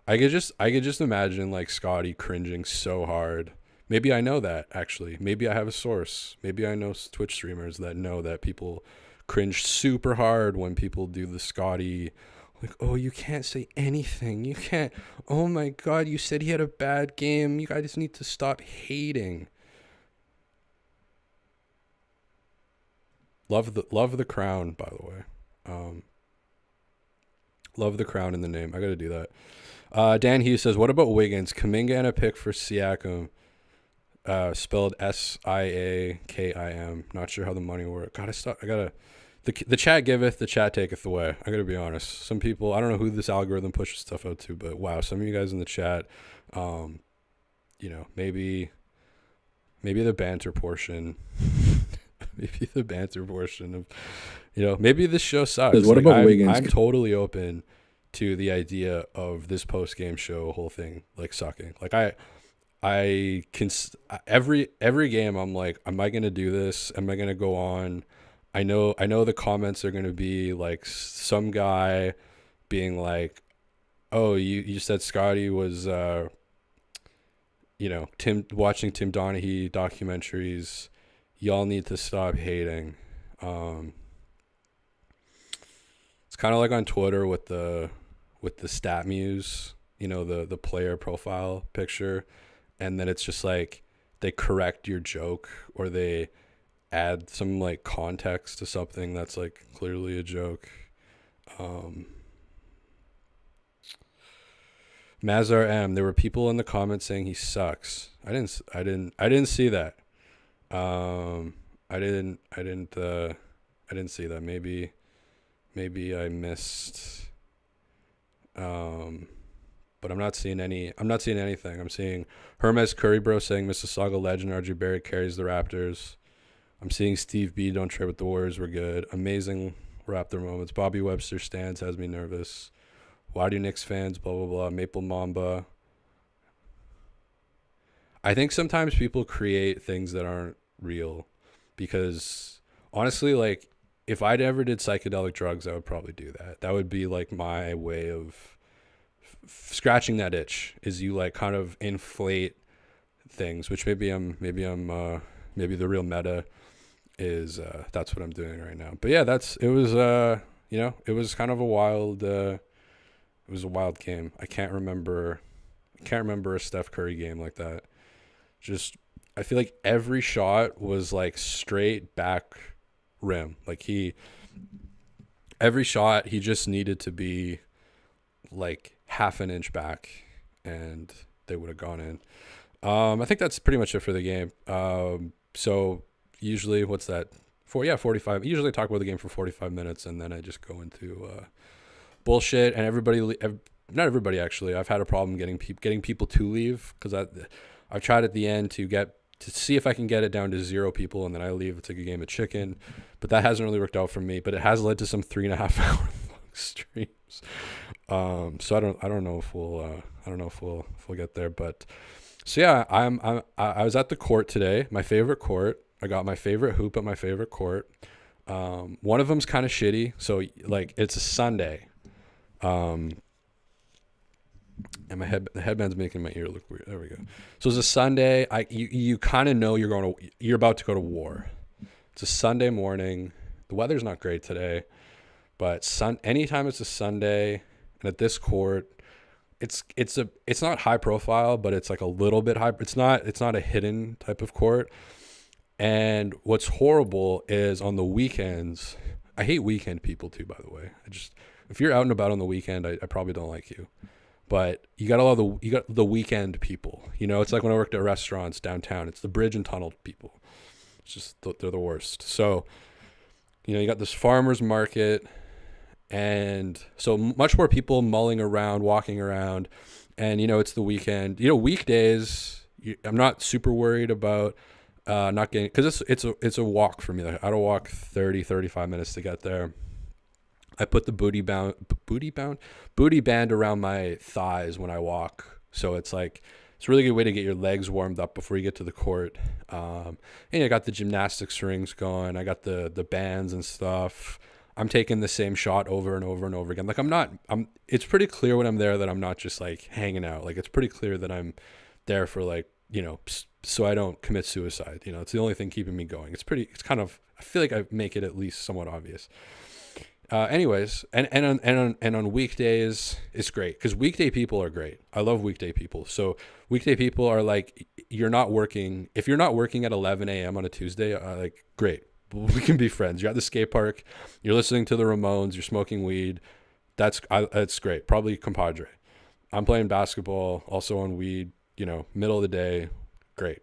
could just imagine like Scotty cringing so hard. Maybe I know that, actually. Maybe I have a source. Maybe I know Twitch streamers that know that people cringe super hard when people do the Scotty, like, oh, you can't say anything. You can't. Oh my God, you said he had a bad game. You guys need to stop hating. Love the crown, by the way. Love the crown in the name. I got to do that. Dan Hughes says, what about Wiggins? Kuminga and a pick for Siakam. Spelled Siakim. Not sure how the money works. The chat giveth, the chat taketh away. I gotta be honest. Some people, I don't know who this algorithm pushes stuff out to, but wow, some of you guys in the chat, you know, maybe the banter portion, maybe the banter portion of, you know, maybe this show sucks. What about Wiggins? I'm totally open to the idea of this post game show whole thing like sucking. Like I can every game I'm like, am I gonna do this? Am I gonna go on? I know the comments are gonna be like some guy being like, oh, you said Scotty was you know, watching Tim Donaghy documentaries. Y'all need to stop hating. It's kind of like on Twitter with the stat muse, you know, the player profile picture, and then it's just like they correct your joke or they add some like context to something that's like clearly a joke. Mazar M, there were people in the comments saying he sucks. I didn't see that. I didn't see that. Maybe I missed but I'm not seeing any. I'm not seeing anything. I'm seeing Hermes Curry Bro saying Mississauga legend RJ Barrett carries the Raptors. I'm seeing Steve B. Don't trade with the Warriors. We're good. Amazing Raptor moments. Bobby Webster stands has me nervous. Why do Knicks fans? Blah blah blah. Maple Mamba. I think sometimes people create things that aren't real, because honestly, like, if I ever did psychedelic drugs, I would probably do that. That would be like my way of scratching that itch. Is you like kind of inflate things, which maybe the real meta is that's what I'm doing right now. But yeah, it was it was kind of a wild game. I can't remember a Steph Curry game like that. Just I feel like every shot was like straight back rim. Like every shot he just needed to be like half an inch back and they would have gone in. I think that's pretty much it for the game. So usually what's that? 45. Usually I talk about the game for 45 minutes and then I just go into bullshit, and not everybody actually. I've had a problem getting people to leave, because I've tried at the end to see if I can get it down to 0 people, and then I leave. It's like a game of chicken, but that hasn't really worked out for me. But it has led to some 3.5 hour long streams. So I don't know if we'll get there, but so yeah, I was at the court today, my favorite court. I got my favorite hoop at my favorite court. One of them's kind of shitty, so like it's a Sunday. And the headband's making my ear look weird. There we go. So it's a Sunday. You kind of know you're about to go to war. It's a Sunday morning. The weather's not great today, but anytime it's a Sunday and at this court, it's not high profile, but it's like a little bit high. It's not a hidden type of court. And what's horrible is on the weekends, I hate weekend people too, by the way. If you're out and about on the weekend, I probably don't like you. But you got the weekend people. It's like when I worked at restaurants downtown. It's the bridge and tunnel people. It's just they're the worst. So, you got this farmer's market, and so much more people mulling around, walking around, and it's the weekend. Weekdays, I'm not super worried about not getting, because it's a walk for me. Like, I don't walk 35 minutes to get there. I put the booty band around my thighs when I walk, so it's a really good way to get your legs warmed up before you get to the court. And I got the gymnastics rings going. I got the bands and stuff. I'm taking the same shot over and over and over again. Like it's pretty clear when I'm there that I'm not just like hanging out. Like, it's pretty clear that I'm there for so I don't commit suicide. It's the only thing keeping me going. I feel like I make it at least somewhat obvious. Anyways, and on weekdays, it's great because weekday people are great. I love weekday people. So weekday people are like, you're not working. If you're not working at 11 a.m. on a Tuesday, like, great. We can be friends. You're at the skate park. You're listening to the Ramones. You're smoking weed. That's great. Probably compadre. I'm playing basketball, also on weed, middle of the day. Great.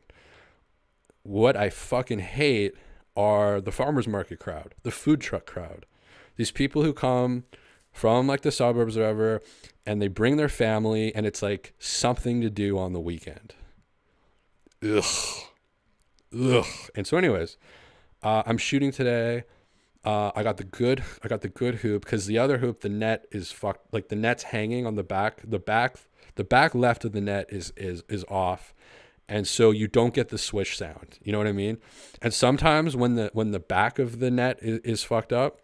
What I fucking hate are the farmer's market crowd, the food truck crowd. These people who come from like the suburbs or whatever, and they bring their family, and it's like something to do on the weekend. Ugh. And so anyways, I'm shooting today. I got the good hoop, because the other hoop, the net is fucked. Like, the net's hanging on the back. The back left of the net is off. And so you don't get the swish sound. You know what I mean? And sometimes when the back of the net is fucked up,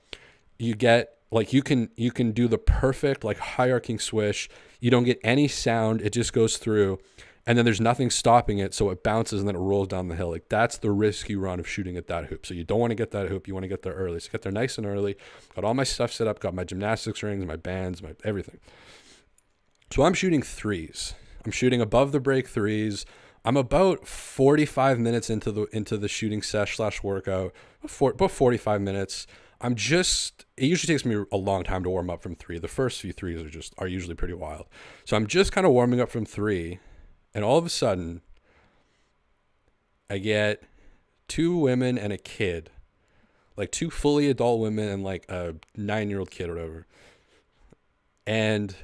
you get like, you can do the perfect like high arcing swish. You don't get any sound. It just goes through, and then there's nothing stopping it. So it bounces and then it rolls down the hill. Like, that's the risk you run of shooting at that hoop. So you don't want to get that hoop. You want to get there early. So get there nice and early. Got all my stuff set up. Got my gymnastics rings, my bands, my everything. So I'm shooting threes. I'm shooting above the break threes. I'm about 45 minutes into the shooting sesh/workout. About 45 minutes. It usually takes me a long time to warm up from three. The first few threes are usually pretty wild. So I'm just kind of warming up from three, and all of a sudden I get 2 women and a kid, like 2 fully adult women and like a 9-year-old kid or whatever. And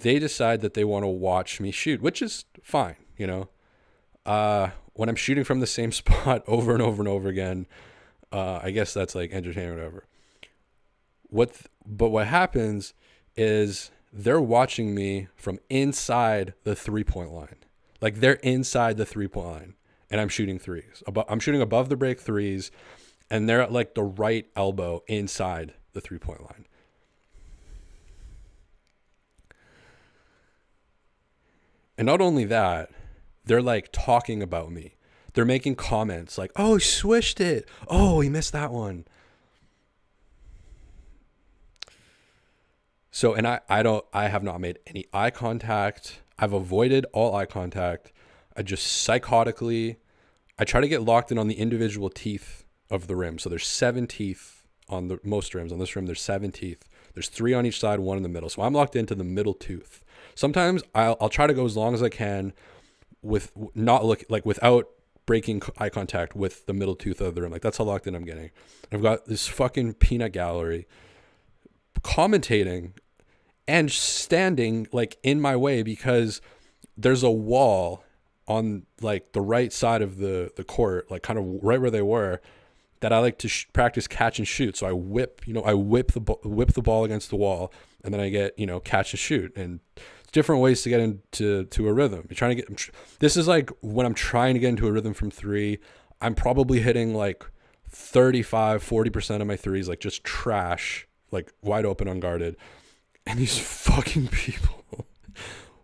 they decide that they want to watch me shoot, which is fine, you know. When I'm shooting from the same spot over and over and over again, I guess that's like entertainment or whatever. But what happens is they're watching me from inside the 3-point line. Like they're inside the 3-point line and I'm shooting threes. I'm shooting above the break threes and they're at like the right elbow inside the 3-point line. And not only that, they're like talking about me. They're making comments like, oh, he swished it. Oh, he missed that one. So, and I have not made any eye contact. I've avoided all eye contact. I just psychotically, I try to get locked in on the individual teeth of the rim. So there's 7 teeth on the most rims. On this rim, there's 7 teeth. There's 3 on each side, 1 in the middle. So I'm locked into the middle tooth. Sometimes I'll try to go as long as I can with not look like without breaking eye contact with the middle tooth of the rim. Like that's how locked in I'm getting. I've got this fucking peanut gallery commentating and standing like in my way because there's a wall on like the right side of the court, like kind of right where they were, that I like to practice catch and shoot. So I whip the ball against the wall, and then I get, catch and shoot. And different ways to get into a rhythm. You're trying to get. This is like when I'm trying to get into a rhythm from 3. I'm probably hitting like 35-40% of my threes, like just trash, like wide open, unguarded. And these fucking people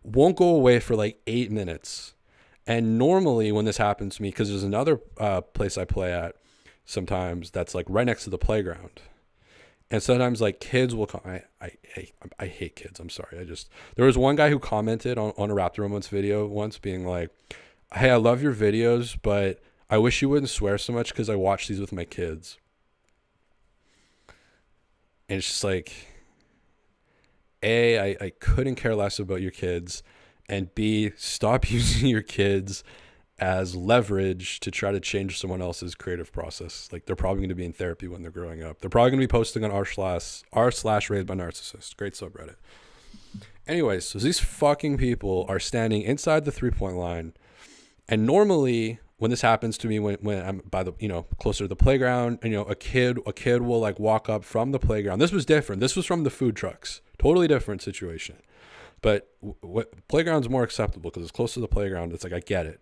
won't go away for like 8 minutes. And normally when this happens to me, because there's another place I play at sometimes that's like right next to the playground. And sometimes like kids will come. I hate kids. I'm sorry. There was one guy who commented on a Raptor Moments video once being like, hey, I love your videos, but I wish you wouldn't swear so much because I watch these with my kids. And it's just like, A, I couldn't care less about your kids. And B, stop using your kids as leverage to try to change someone else's creative process. Like they're probably going to be in therapy when they're growing up. They're probably going to be posting on r/raised by narcissist. Great subreddit. Anyways, so these fucking people are standing inside the 3-point line. And normally when this happens to me, when I'm by the, closer to the playground, and, a kid will like walk up from the playground. This was different. This was from the food trucks. Totally different situation. But playground's more acceptable because it's close to the playground. It's like, I get it.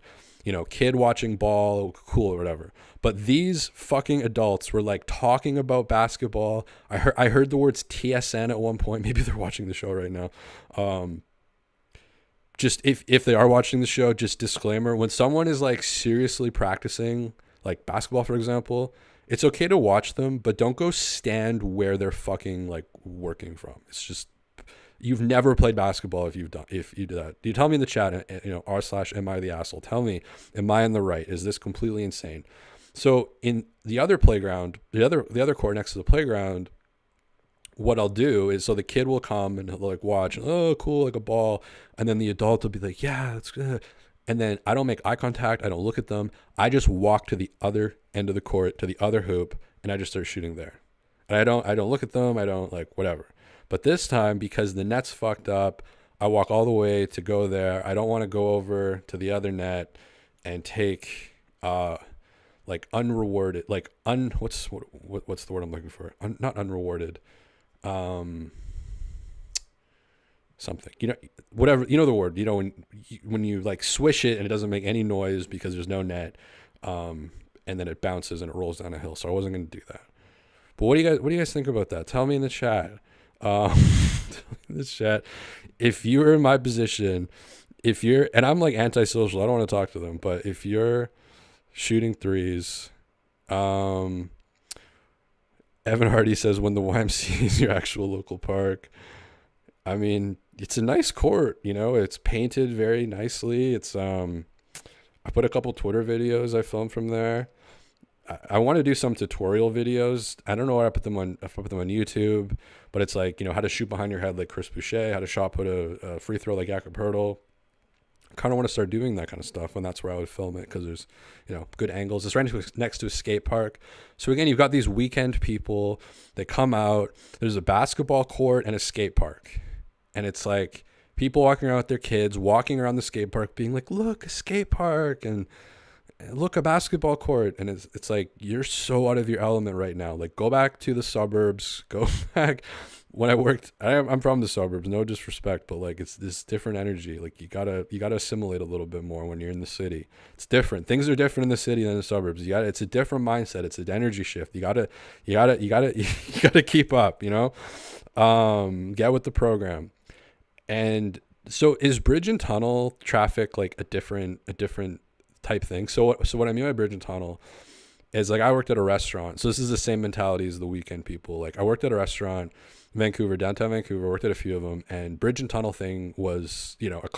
Kid watching ball, cool or whatever. But these fucking adults were like talking about basketball. I heard the words TSN at one point. Maybe they're watching the show right now. Just if they are watching the show, just disclaimer. When someone is like seriously practicing, like basketball, for example, it's okay to watch them, but don't go stand where they're fucking like working from. It's just, you've never played basketball if you do that. You tell me in the chat, r/am I the asshole? Tell me, am I in the right? Is this completely insane? So in the other playground, the other court next to the playground, what I'll do is, so the kid will come and he'll like watch, oh cool, like a ball, and then the adult will be like, yeah, that's good. And then I don't make eye contact. I don't look at them. I just walk to the other end of the court, to the other hoop, and I just start shooting there. And I don't look at them. I don't like whatever. But this time, because the net's fucked up, I walk all the way to go there. I don't want to go over to the other net and take like unrewarded, like what's the word I'm looking for? Not unrewarded. Something, whatever, the word, when you like swish it and it doesn't make any noise because there's no net, and then it bounces and it rolls down a hill. So I wasn't going to do that. But what do you guys think about that? Tell me in the chat. If you're in my position, and I'm like antisocial, I don't want to talk to them, but if you're shooting threes, Evan Hardy says when the YMCA is your actual local park. I mean, it's a nice court, it's painted very nicely. It's I put a couple Twitter videos I filmed from there. I want to do some tutorial videos. I don't know where I put them on. I put them on YouTube, but it's like, how to shoot behind your head like Chris Boucher, how to shot put a free throw like Jakob Poeltl. I kind of want to start doing that kind of stuff, and that's where I would film it because there's, good angles. It's right next to a skate park. So again, you've got these weekend people. They come out. There's a basketball court and a skate park, and it's like people walking around with their kids, walking around the skate park, being like, look, a skate park, and look, a basketball court. And it's like, you're so out of your element right now. Like, go back to the suburbs, go back. When I worked, I'm from the suburbs, no disrespect, but like, it's this different energy. Like, you gotta assimilate a little bit more when you're in the city. It's different. Things are different in the city than the suburbs. It's a different mindset. It's an energy shift. You gotta you gotta keep up, get with the program. And so is bridge and tunnel traffic like a different type thing? So what I mean by bridge and tunnel is, like, I worked at a restaurant. So this is the same mentality as the weekend people. Like, I worked at a restaurant, downtown Vancouver, worked at a few of them, and bridge and tunnel thing was, a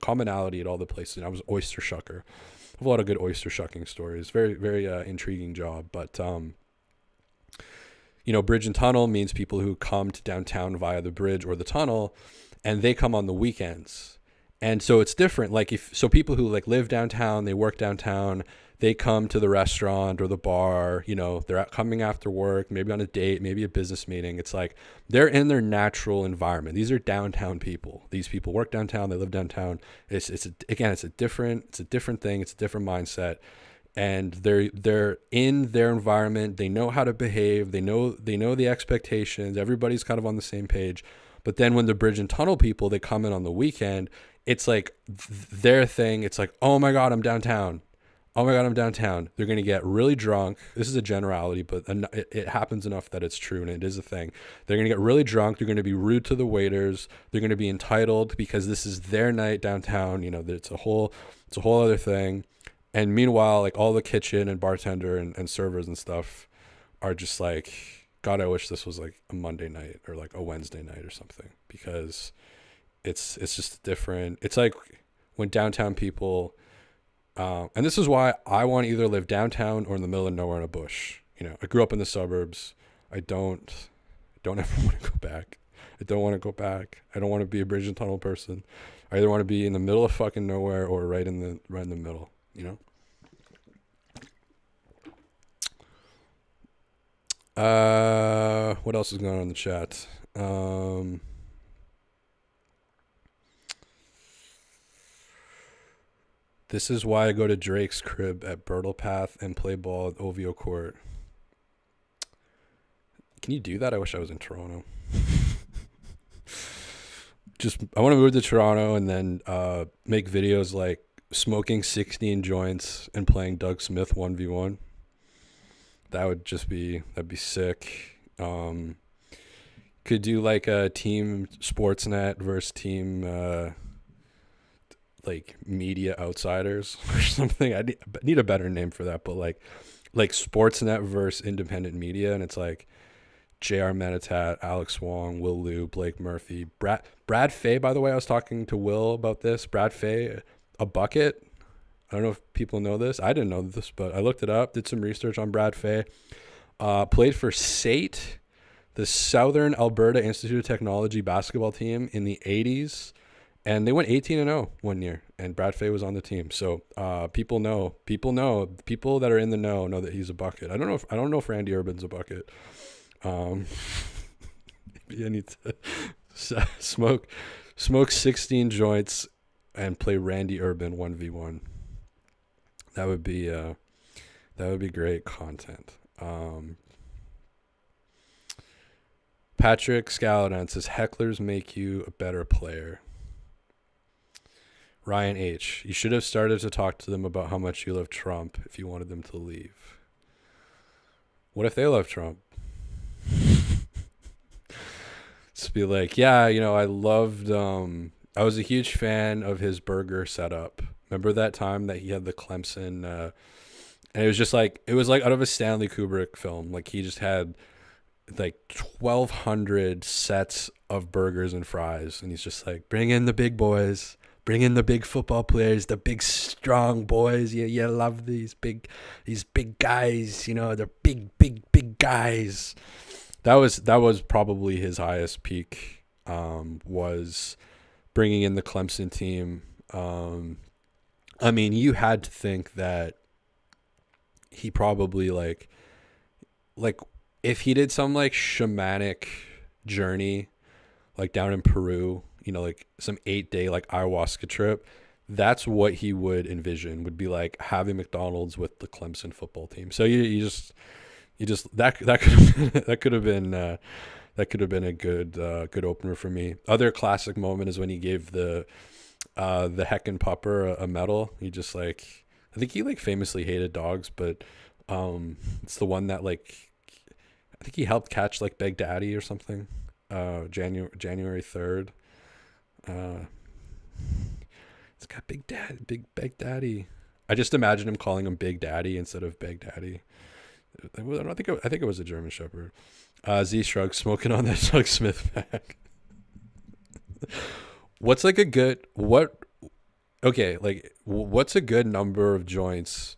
commonality at all the places. And I was oyster shucker. I have a lot of good oyster shucking stories. Very, very intriguing job. But, bridge and tunnel means people who come to downtown via the bridge or the tunnel, and they come on the weekends. And so it's different. Like, people who like live downtown, they work downtown, they come to the restaurant or the bar, they're coming after work, maybe on a date, maybe a business meeting. It's like they're in their natural environment. These are downtown people. These people work downtown, they live downtown. It's a different thing. It's a different mindset. And they're in their environment. They know how to behave. They know the expectations. Everybody's kind of on the same page. But then when the bridge and tunnel people, they come in on the weekend, it's like their thing. It's like, oh my God, I'm downtown. Oh my God, I'm downtown. They're going to get really drunk. This is a generality, but it happens enough that it's true, and it is a thing. They're going to get really drunk. They're going to be rude to the waiters. They're going to be entitled because this is their night downtown. It's a whole other thing. And meanwhile, like, all the kitchen and bartender and servers and stuff are just like, God, I wish this was like a Monday night or like a Wednesday night or something, because it's just different. It's like when downtown people, and this is why I want to either live downtown or in the middle of nowhere in a bush. I grew up in the suburbs. I don't ever want to go back. I don't want to go back. I don't want to be a bridge and tunnel person. I either want to be in the middle of fucking nowhere or right in the middle, What else is going on in the chat? This is why I go to Drake's crib at Birtle Path and play ball at OVO Court. Can you do that? I wish I was in Toronto. I want to move to Toronto and then make videos like smoking 16 joints and playing Doug Smith 1v1. That'd be sick. Could do like a team Sportsnet versus team like Media Outsiders or something. I need a better name for that, but like Sportsnet versus independent media, and it's like J.R. Meditat, Alex Wong, Will Liu, Blake Murphy, Brad Fay. By the way, I was talking to Will about this. Brad Fay, a bucket. I don't know if people know this. I didn't know this, but I looked it up, did some research on Brad Fay. Played for SAIT, the Southern Alberta Institute of Technology basketball team in the 80s. And they went 18-0 one year, and Brad Fay was on the team. So people that are in the know that he's a bucket. I don't know if Randy Urban's a bucket. Maybe I need to smoke 16 joints and play Randy Urban 1v1. That would be great content. Patrick Scaladan says hecklers make you a better player. Ryan H. You should have started to talk to them about how much you love Trump if you wanted them to leave. What if they love Trump? Just be like, yeah, I loved, I was a huge fan of his burger setup. Remember that time that he had the Clemson, and it was just like, it was like out of a Stanley Kubrick film. Like, he just had like 1,200 sets of burgers and fries. And he's just like, bring in the big boys. Bring in the big football players, the big strong boys. You love these big guys. They're big guys. That was probably his highest peak. Was bringing in the Clemson team. I mean, you had to think that he probably like if he did some like shamanic journey, like down in Peru. like some 8-day like ayahuasca trip. That's what he would envision, would be like having McDonald's with the Clemson football team. So you just that could have that could have been a good opener for me. Other classic moment is when he gave the heckin' pupper a medal. He just like, I think he like famously hated dogs, but it's the one that like, I think he helped catch like Big Daddy or something. January 3rd. It's got Big Daddy. I just imagine him calling him Big Daddy instead of Big Daddy. I think it was a German Shepherd. Z Shrug smoking on that Doug Smith pack. What's like a good what's a good number of joints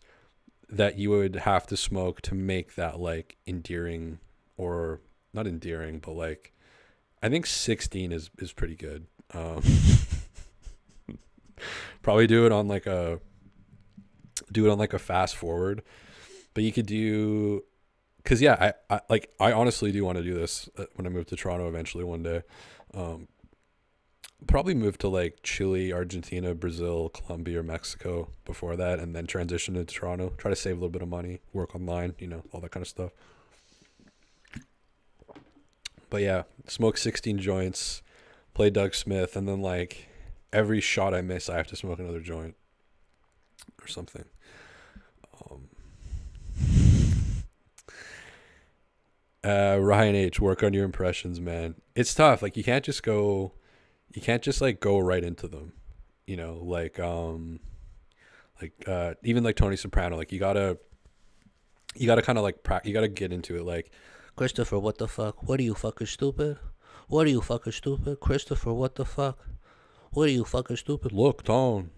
that you would have to smoke to make that like endearing, or not endearing, but like I think 16 is pretty good. Probably do it on like a fast forward, but you could do, because yeah, I honestly do want to do this when I move to Toronto eventually one day. Probably move to like Chile, Argentina, Brazil, Colombia, or Mexico before that, and then transition to Toronto. Try to save a little bit of money, work online, all that kind of stuff. But yeah, smoke 16 joints, play Doug Smith, and then like every shot I miss, I have to smoke another joint or something. Ryan H, work on your impressions, man. It's tough. Like you can't just like go right into them, even like Tony Soprano, like you gotta kind of like you gotta get into it. Like, Christopher, what the fuck? What are you, fucking stupid? What are you, fucking stupid? Christopher, what the fuck? What are you, fucking stupid? Look, Tone.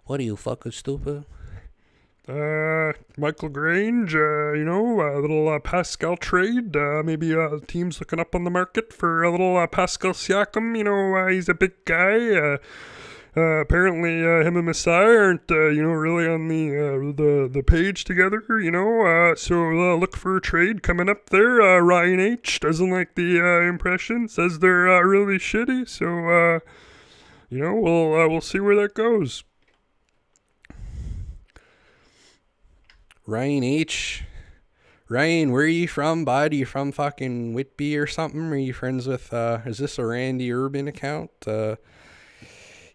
What are you, fucking stupid? Michael Grange, a little Pascal trade. Maybe team's looking up on the market for a little Pascal Siakam. He's a big guy. Apparently, him and Masai aren't, really on the page together. So look for a trade coming up there. Ryan H doesn't like the impression, says they're really shitty. So, we'll see where that goes. Ryan H. Ryan, where are you from, bud? Are you from fucking Whitby or something? Are you friends with, is this a Randy Urban account?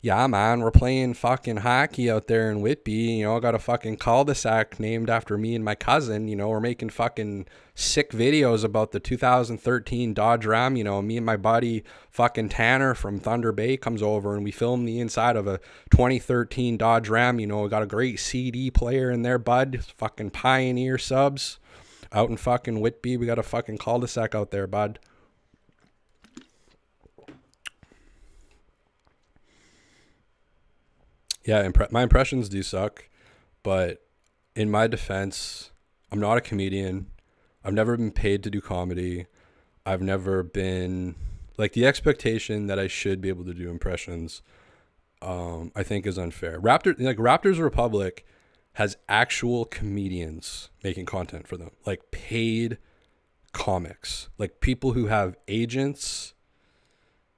Yeah, man, we're playing fucking hockey out there in Whitby. I got a fucking cul-de-sac named after me and my cousin. We're making fucking sick videos about the 2013 Dodge Ram. Me and my buddy fucking Tanner from Thunder Bay comes over and we film the inside of a 2013 Dodge Ram. We got a great CD player in there, bud. Fucking Pioneer subs out in fucking Whitby. We got a fucking cul-de-sac out there, bud. Yeah, my impressions do suck, but in my defense, I'm not a comedian. I've never been paid to do comedy. I've never been, like, the expectation that I should be able to do impressions, I think is unfair. Raptors Republic has actual comedians making content for them, like paid comics, like people who have agents,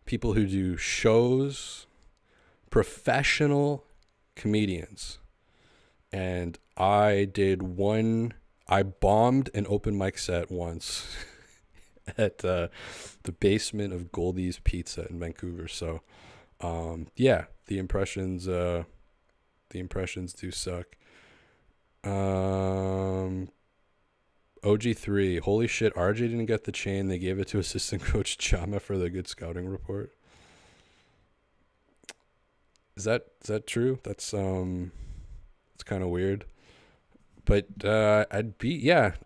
people who do shows, professional comedians. And I bombed an open mic set once at the basement of Goldie's Pizza in Vancouver. So yeah, the impressions do suck. OG3, holy shit, RJ didn't get the chain. They gave it to assistant coach Chama for the good scouting report. Is that true? That's it's kind of weird. But I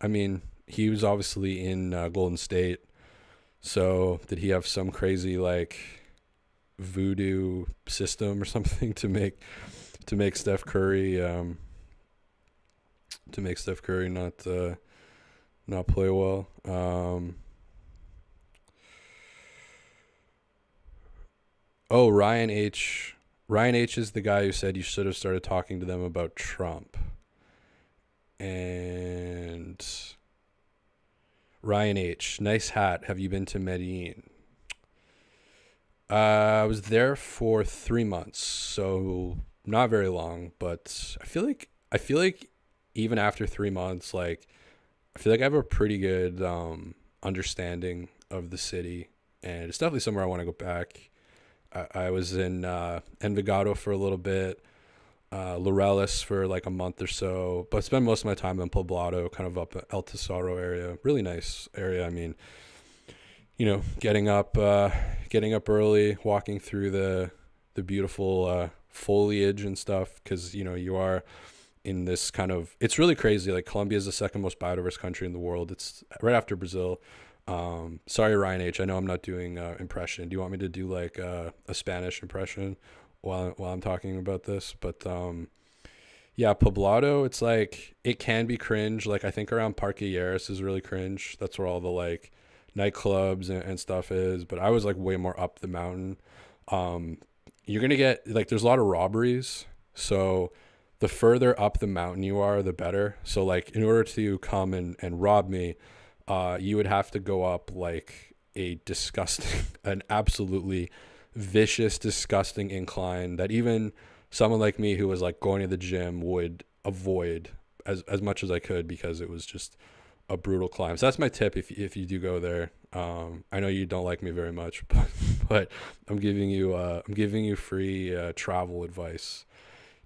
mean, he was obviously in Golden State. So did he have some crazy like voodoo system or something to make Steph Curry not play well? Ryan H. Ryan H is the guy who said you should have started talking to them about Trump. And Ryan H, nice hat. Have you been to Medellin? I was there for 3 months, so not very long, but I feel like even after 3 months, like I feel like I have a pretty good understanding of the city, and it's definitely somewhere I want to go back. I was in Envigado for a little bit, Laurelis for like a month or so, but spend most of my time in Poblado, kind of up El Tesoro area. Really nice area. I mean, getting up early, walking through the beautiful foliage and stuff, because you are in this kind of, it's really crazy. Like Colombia is the second most biodiverse country in the world. It's right after Brazil. Sorry, Ryan H. I know I'm not doing impression. Do you want me to do like a Spanish impression while I'm talking about this? But yeah, Poblado. It's like it can be cringe. Like I think around Parque Lleras is really cringe. That's where all the like nightclubs and stuff is. But I was like way more up the mountain. Um, you're gonna get like there's a lot of robberies. So the further up the mountain you are, the better. So like in order to come and rob me, you would have to go up like a disgusting, an absolutely vicious, disgusting incline that even someone like me who was like going to the gym would avoid as much as I could, because it was just a brutal climb. So that's my tip if you do go there. I know you don't like me very much, but I'm giving you free travel advice.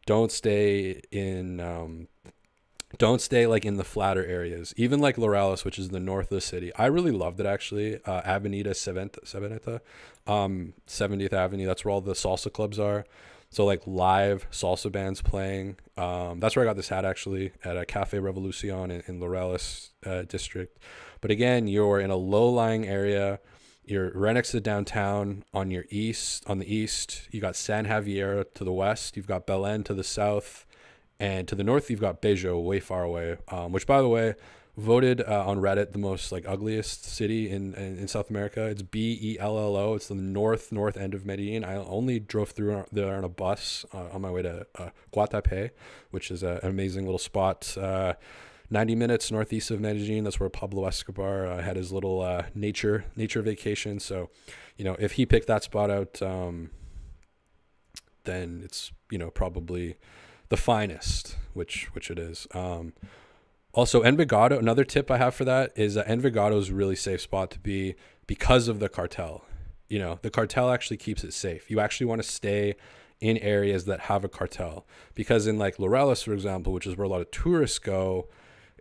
Don't stay in don't stay like in the flatter areas. Even like Laurelis, which is the north of the city. I really loved it actually. Avenida Seveneta, 70th Avenue. That's where all the salsa clubs are. So like live salsa bands playing. That's where I got this hat actually, at a Cafe Revolucion in Laurelis district. But again, you're in a low-lying area. You're right next to downtown. On the east, you got San Javier to the west. You've got Belen to the south. And to the north, you've got Bejo, way far away, which, by the way, voted on Reddit the most like ugliest city in South America. It's Bello. It's the north end of Medellin. I only drove through there on a bus on my way to Guatapé, which is an amazing little spot. 90 minutes northeast of Medellin. That's where Pablo Escobar had his little nature vacation. So, if he picked that spot out, then it's probably the finest, which it is. Also, Envigado, another tip I have for that is Envigado is a really safe spot to be because of the cartel. The cartel actually keeps it safe. You actually want to stay in areas that have a cartel, because in like Laurelis, for example, which is where a lot of tourists go,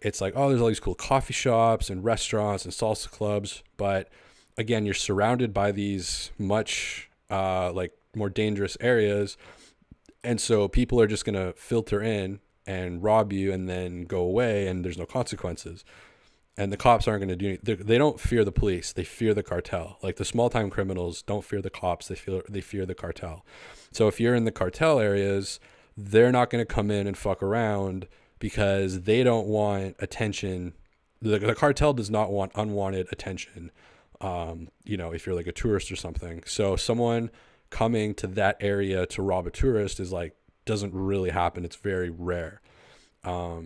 it's like, oh, there's all these cool coffee shops and restaurants and salsa clubs. But again, you're surrounded by these much like more dangerous areas. And so people are just going to filter in and rob you and then go away, and there's no consequences. And the cops aren't going to do anything. They don't fear the police. They fear the cartel. Like the small time criminals don't fear the cops. They fear the cartel. So if you're in the cartel areas, they're not going to come in and fuck around, because they don't want attention. The cartel does not want unwanted attention. If you're like a tourist or something. So someone coming to that area to rob a tourist is like, doesn't really happen. It's very rare. Now,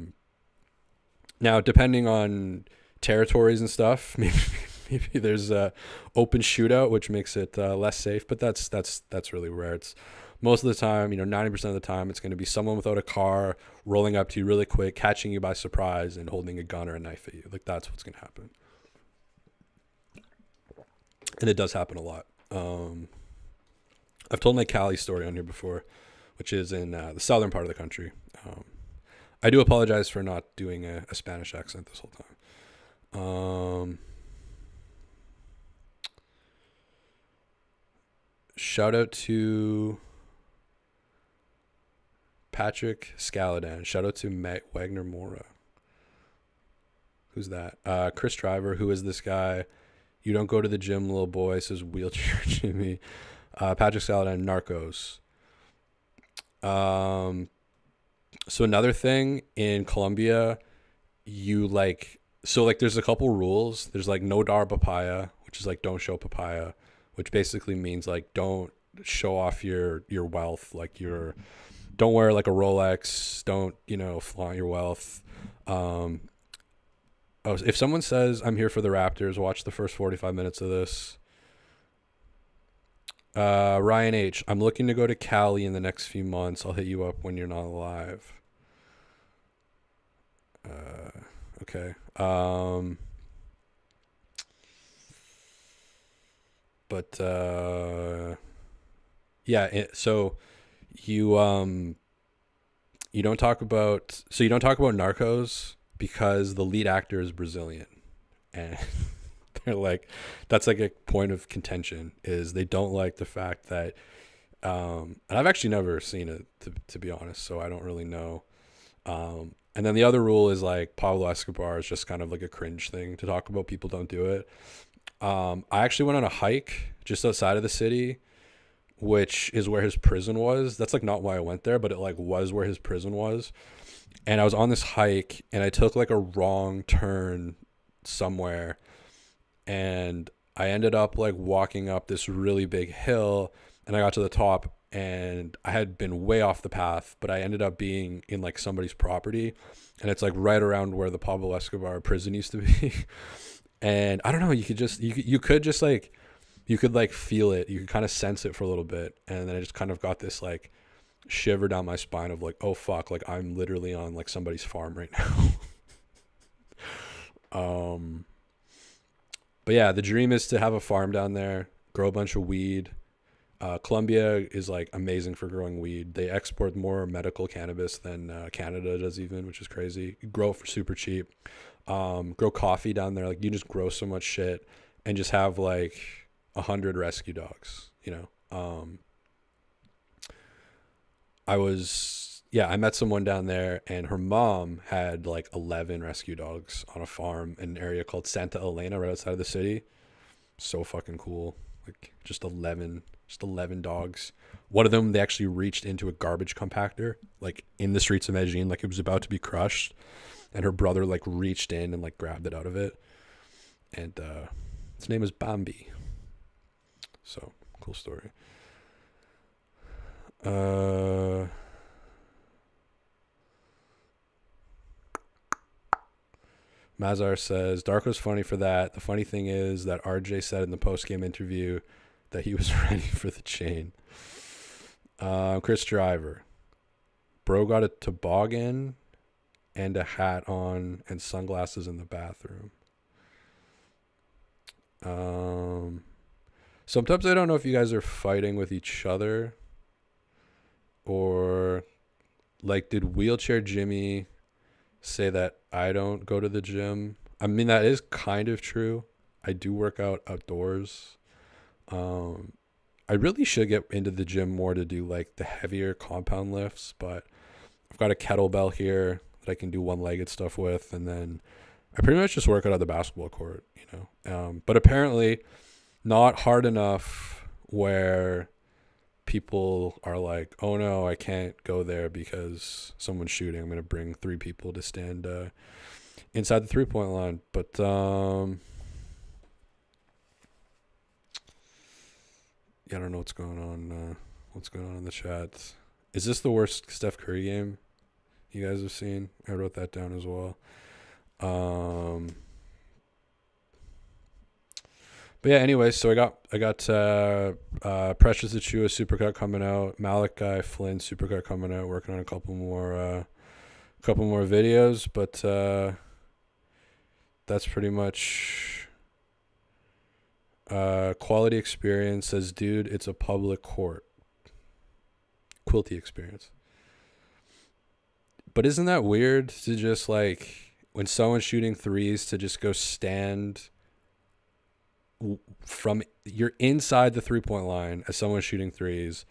depending on territories and stuff, maybe there's a open shootout, which makes it less safe, but that's really rare. It's most of the time, 90% of the time, it's going to be someone without a car rolling up to you really quick, catching you by surprise, and holding a gun or a knife at you. Like that's what's going to happen. And it does happen a lot. I've told my Cali story on here before, which is in the southern part of the country. I do apologize for not doing a Spanish accent this whole time. Shout out to Patrick Scaladan. Shout out to Matt Wagner Mora. Who's that? Chris Driver. Who is this guy? You don't go to the gym, little boy, says Wheelchair Jimmy. Patrick Scaladan, Narcos. So another thing in Colombia, there's a couple rules. There's like no dar papaya, which is like don't show papaya, which basically means like don't show off your wealth. Like don't wear like a Rolex. Don't, flaunt your wealth. If someone says I'm here for the Raptors, watch the first 45 minutes of this. Ryan H. I'm looking to go to Cali in the next few months. I'll hit you up when you're not alive. Okay. But yeah. So you you don't talk about Narcos because the lead actor is Brazilian, and they're like, that's like a point of contention, is they don't like the fact that and I've actually never seen it, to be honest, so I don't really know. And then the other rule is like Pablo Escobar is just kind of like a cringe thing to talk about. People don't do it. I actually went on a hike just outside of the city, which is where his prison was. That's like not why I went there, but it like was where his prison was. And I was on this hike and I took like a wrong turn somewhere, and I ended up like walking up this really big hill, and I got to the top and I had been way off the path, but I ended up being in like somebody's property, and it's like right around where the Pablo Escobar prison used to be. And I don't know, you could just like, you could like feel it, you could kind of sense it for a little bit, and then I just kind of got this like shiver down my spine of like, oh fuck, like I'm literally on like somebody's farm right now. But yeah, the dream is to have a farm down there, grow a bunch of weed. Colombia is like amazing for growing weed. They export more medical cannabis than Canada does even, which is crazy. Grow for super cheap. Grow coffee down there. Like you just grow so much shit and just have like 100 rescue dogs, you know? I met someone down there, and her mom had like 11 rescue dogs on a farm in an area called Santa Elena right outside of the city. So fucking cool. Like just 11 dogs. One of them, they actually reached into a garbage compactor like in the streets of Medellin, like it was about to be crushed, and her brother like reached in and like grabbed it out of it, and its name is Bambi. So cool story. Mazar says Darko's funny for that. The funny thing is that RJ said in the post-game interview that he was ready for the chain. Chris Driver. Bro got a toboggan and a hat on and sunglasses in the bathroom. Sometimes I don't know if you guys are fighting with each other, or like, did Wheelchair Jimmy say that I don't go to the gym? I mean, that is kind of true. I do work out outdoors. I really should get into the gym more to do like the heavier compound lifts, but I've got a kettlebell here that I can do one-legged stuff with, and then I pretty much just work out on the basketball court, you know. But apparently not hard enough where people are like, oh no, I can't go there because someone's shooting. I'm going to bring 3 people to stand inside the 3-point line. But yeah, I don't know what's going on. What's going on in the chat? Is this the worst Steph Curry game you guys have seen? I wrote that down as well. But yeah, anyway, so I got Precious Achua Supercut coming out, Malachi Flynn Supercut coming out, working on a couple more videos, but that's pretty much Quality Experience says, dude, it's a public court. Quilty Experience. But isn't that weird to just like, when someone's shooting threes, to just go stand from, you're inside the 3-point line as someone's shooting threes,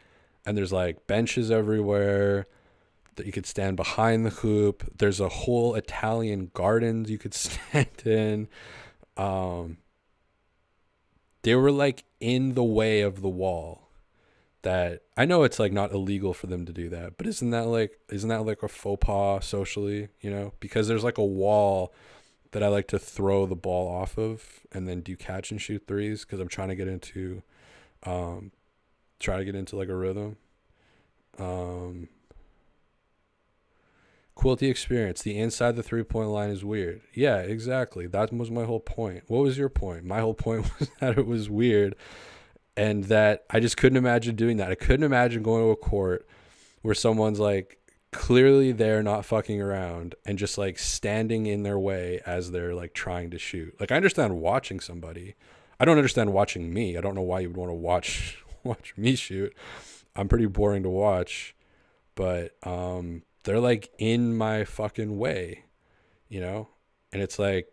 and there's like benches everywhere that you could stand behind the hoop. There's a whole Italian garden you could stand in. They were like in the way of the wall. That I know it's like not illegal for them to do that, but isn't that like a faux pas socially, you know? Because there's like a wall that I like to throw the ball off of and then do catch and shoot threes, because I'm trying to get into like a rhythm. Quilty Experience, the inside the 3-point line is weird. Yeah, exactly. That was my whole point. What was your point? My whole point was that it was weird. And that I just couldn't imagine doing that. I couldn't imagine going to a court where someone's like clearly they're not fucking around and just like standing in their way as they're like trying to shoot. Like I understand watching somebody. I don't understand watching me. I don't know why you would want to watch me shoot. I'm pretty boring to watch, but they're like in my fucking way, you know? And it's like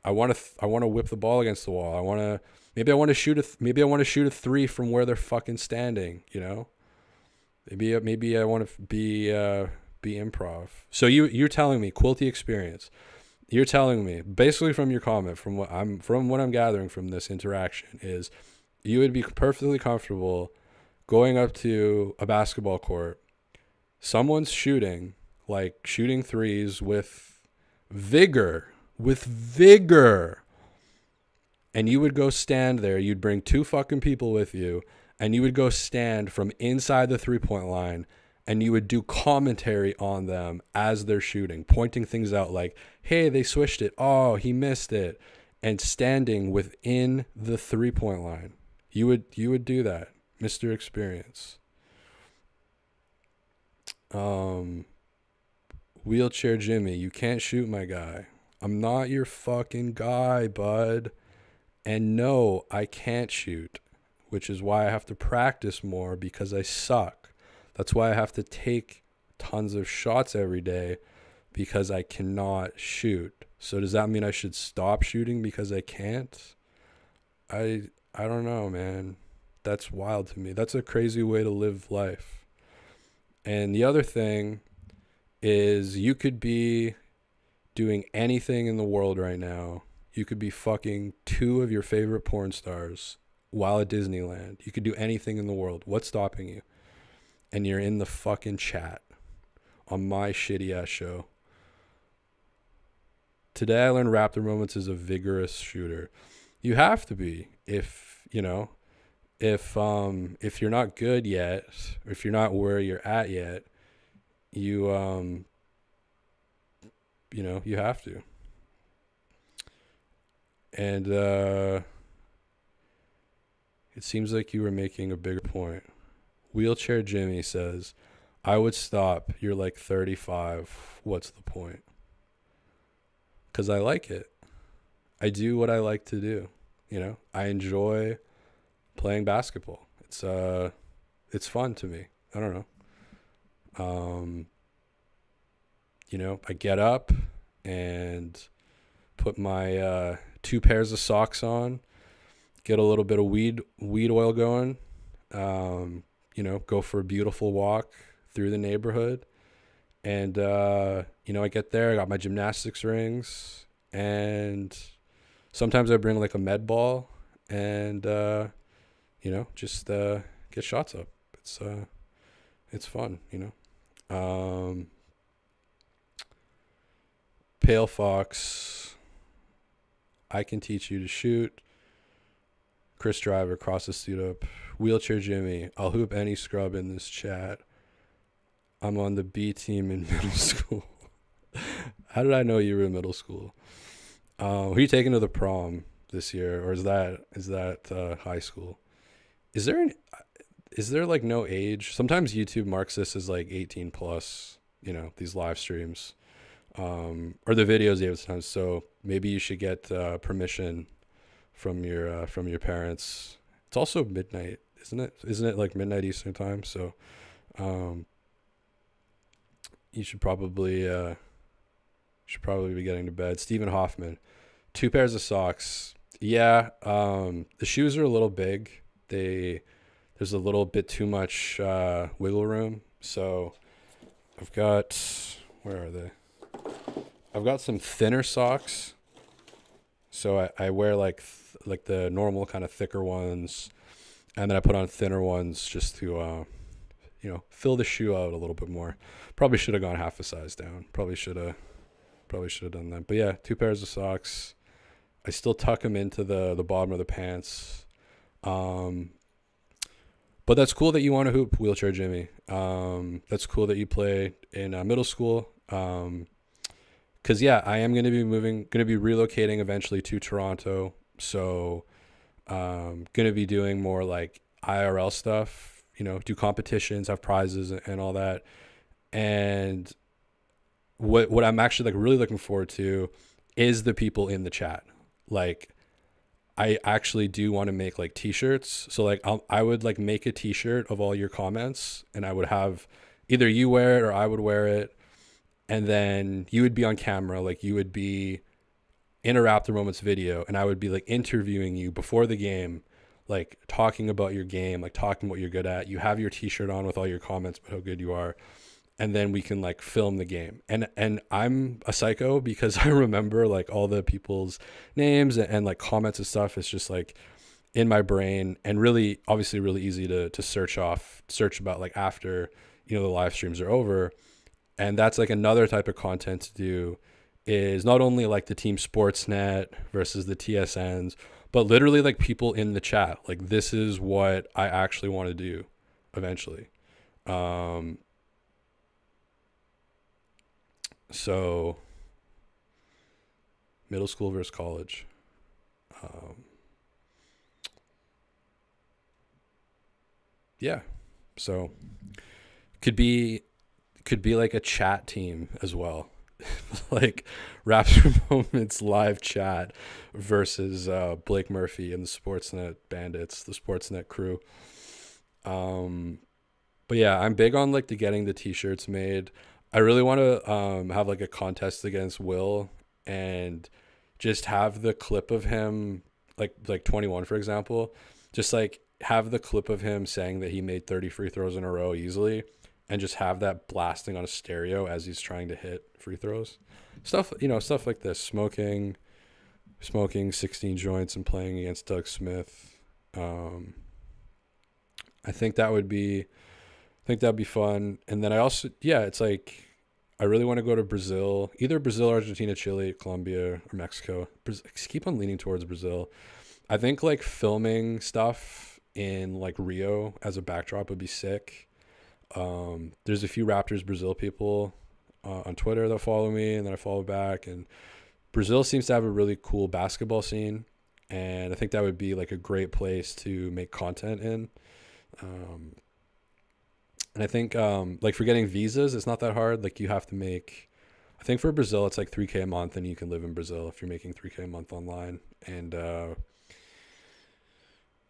I want to whip the ball against the wall. Maybe I want to shoot a three from where they're fucking standing, you know? Maybe I want to be improv. So you're telling me Quilty experience. You're telling me basically from your comment, from what I'm gathering from this interaction is you would be perfectly comfortable going up to a basketball court. Someone's shooting threes with vigor, and you would go stand there. You'd bring two fucking people with you, and you would go stand from inside the 3-point line, and you would do commentary on them as they're shooting, pointing things out like, hey, they swished it. Oh, he missed it. And standing within the 3-point line. You would do that, Mr. Experience. Wheelchair Jimmy, you can't shoot, my guy. I'm not your fucking guy, bud. And no, I can't shoot, which is why I have to practice more because I suck. That's why I have to take tons of shots every day because I cannot shoot. So does that mean I should stop shooting because I can't? I don't know, man. That's wild to me. That's a crazy way to live life. And the other thing is you could be doing anything in the world right now. You could be fucking two of your favorite porn stars while at Disneyland. You could do anything in the world. What's stopping you? And you're in the fucking chat on my shitty ass show. Today I learned Raptor Moments is a vigorous shooter. You have to be if you're not good yet, or if you're not where you're at yet, you have to. And it seems like you were making a bigger point. Wheelchair Jimmy says, I would stop. You're like 35. What's the point? Because I like it. I do what I like to do. You know, I enjoy playing basketball. It's fun to me. I don't know. I get up and put my 2 pairs of socks on, get a little bit of weed oil going, go for a beautiful walk through the neighborhood. And, I get there, I got my gymnastics rings, and sometimes I bring like a med ball and, just get shots up. It's fun, Pale Fox, I can teach you to shoot. Chris Driver, cross the suit up. Wheelchair Jimmy, I'll hoop any scrub in this chat. I'm on the B team in middle school. How did I know you were in middle school? Who are you taking to the prom this year, or is that high school? Is there like no age? Sometimes YouTube marks this as like 18 plus. These live streams, or the videos they have sometimes. So maybe you should get permission from your parents. It's also midnight, isn't it? Isn't it like midnight Eastern time? So, you should probably be getting to bed. Stephen Hoffman, 2 pairs of socks. Yeah, the shoes are a little big. There's a little bit too much wiggle room. So I've got, where are they? I've got some thinner socks. So I wear like the normal kind of thicker ones, and then I put on thinner ones just to fill the shoe out a little bit more. Probably should have gone half a size down. Probably should have done that. But yeah, 2 pairs of socks. I still tuck them into the bottom of the pants. But that's cool that you want to hoop, Wheelchair Jimmy. That's cool that you play in middle school. Because I am going to be relocating eventually to Toronto. So Gonna be doing more like IRL stuff, do competitions, have prizes and all that. And what I'm actually like really looking forward to is the people in the chat. Like I actually do want to make like t-shirts. So like I would like make a t-shirt of all your comments, and I would have either you wear it or I would wear it. And then you would be on camera, like you would be in a Raptor Moments video, and I would be like interviewing you before the game, like talking about your game, like talking what you're good at. You have your t-shirt on with all your comments about how good you are, and then we can like film the game. And I'm a psycho because I remember like all the people's names and like comments and stuff. It's just like in my brain, and really obviously really easy to search about like after the live streams are over. And that's like another type of content to do, is not only like the team Sportsnet versus the TSNs, but literally like people in the chat. Like this is what I actually want to do eventually. So middle school versus college. Yeah. So could be like a chat team as well. Like Raptor Moments live chat versus Blake Murphy and the Sportsnet Bandits, the Sportsnet crew. But yeah, I'm big on like getting the t-shirts made. I really want to have like a contest against Will, and just have the clip of him like 21 for example, just like have the clip of him saying that he made 30 free throws in a row easily, and just have that blasting on a stereo as he's trying to hit free throws. Stuff like this. Smoking 16 joints and playing against Doug Smith. I think that'd be fun. And then I also, it's like I really want to go to Brazil, either Brazil, Argentina, Chile, Colombia, or Mexico. I keep on leaning towards Brazil. I think like filming stuff in like Rio as a backdrop would be sick. There's a few Raptors Brazil people on Twitter that follow me, and then I follow back. And Brazil seems to have a really cool basketball scene, and I think that would be like a great place to make content in. And I think like for getting visas, it's not that hard. Like you have to make, I think for Brazil, it's like $3,000 a month, and you can live in Brazil if you're making $3,000 a month online. And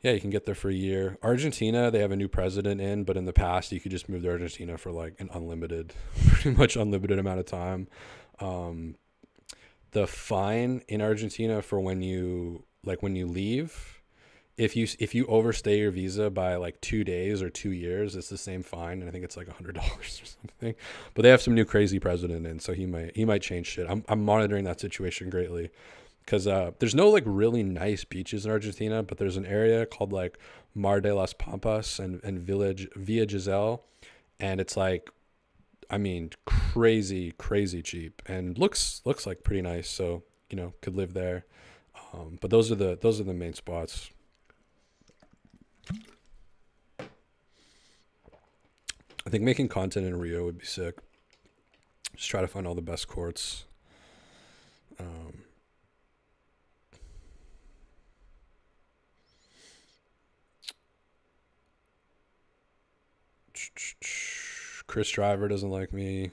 yeah, you can get there for a year. Argentina, they have a new president in, but in the past, you could just move to Argentina for like an pretty much unlimited amount of time. The fine in Argentina for when you leave, if you overstay your visa by like 2 days or 2 years, it's the same fine, and I think it's like $100 or something. But they have some new crazy president in, so he might change shit. I'm monitoring that situation greatly, because there's no like really nice beaches in Argentina, but there's an area called like Mar de las Pampas and Villa Giselle, and it's like, I mean, crazy cheap, and looks like pretty nice. So could live there. But those are the main spots. I think making content in Rio would be sick. Just try to find all the best courts. Chris Driver doesn't like me.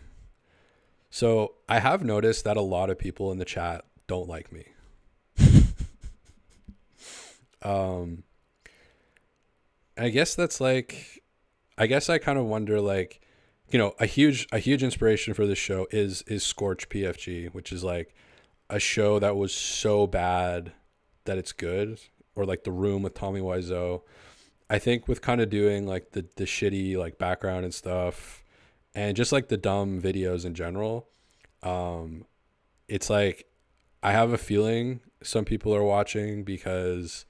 So I have noticed that a lot of people in the chat don't like me. I guess that's like, I kind of wonder, like, a huge inspiration for this show is Scorch PFG, which is like a show that was so bad that it's good, or like The Room with Tommy Wiseau. I think with kind of doing like the shitty like background and stuff, and just like the dumb videos in general, it's like I have a feeling some people are watching because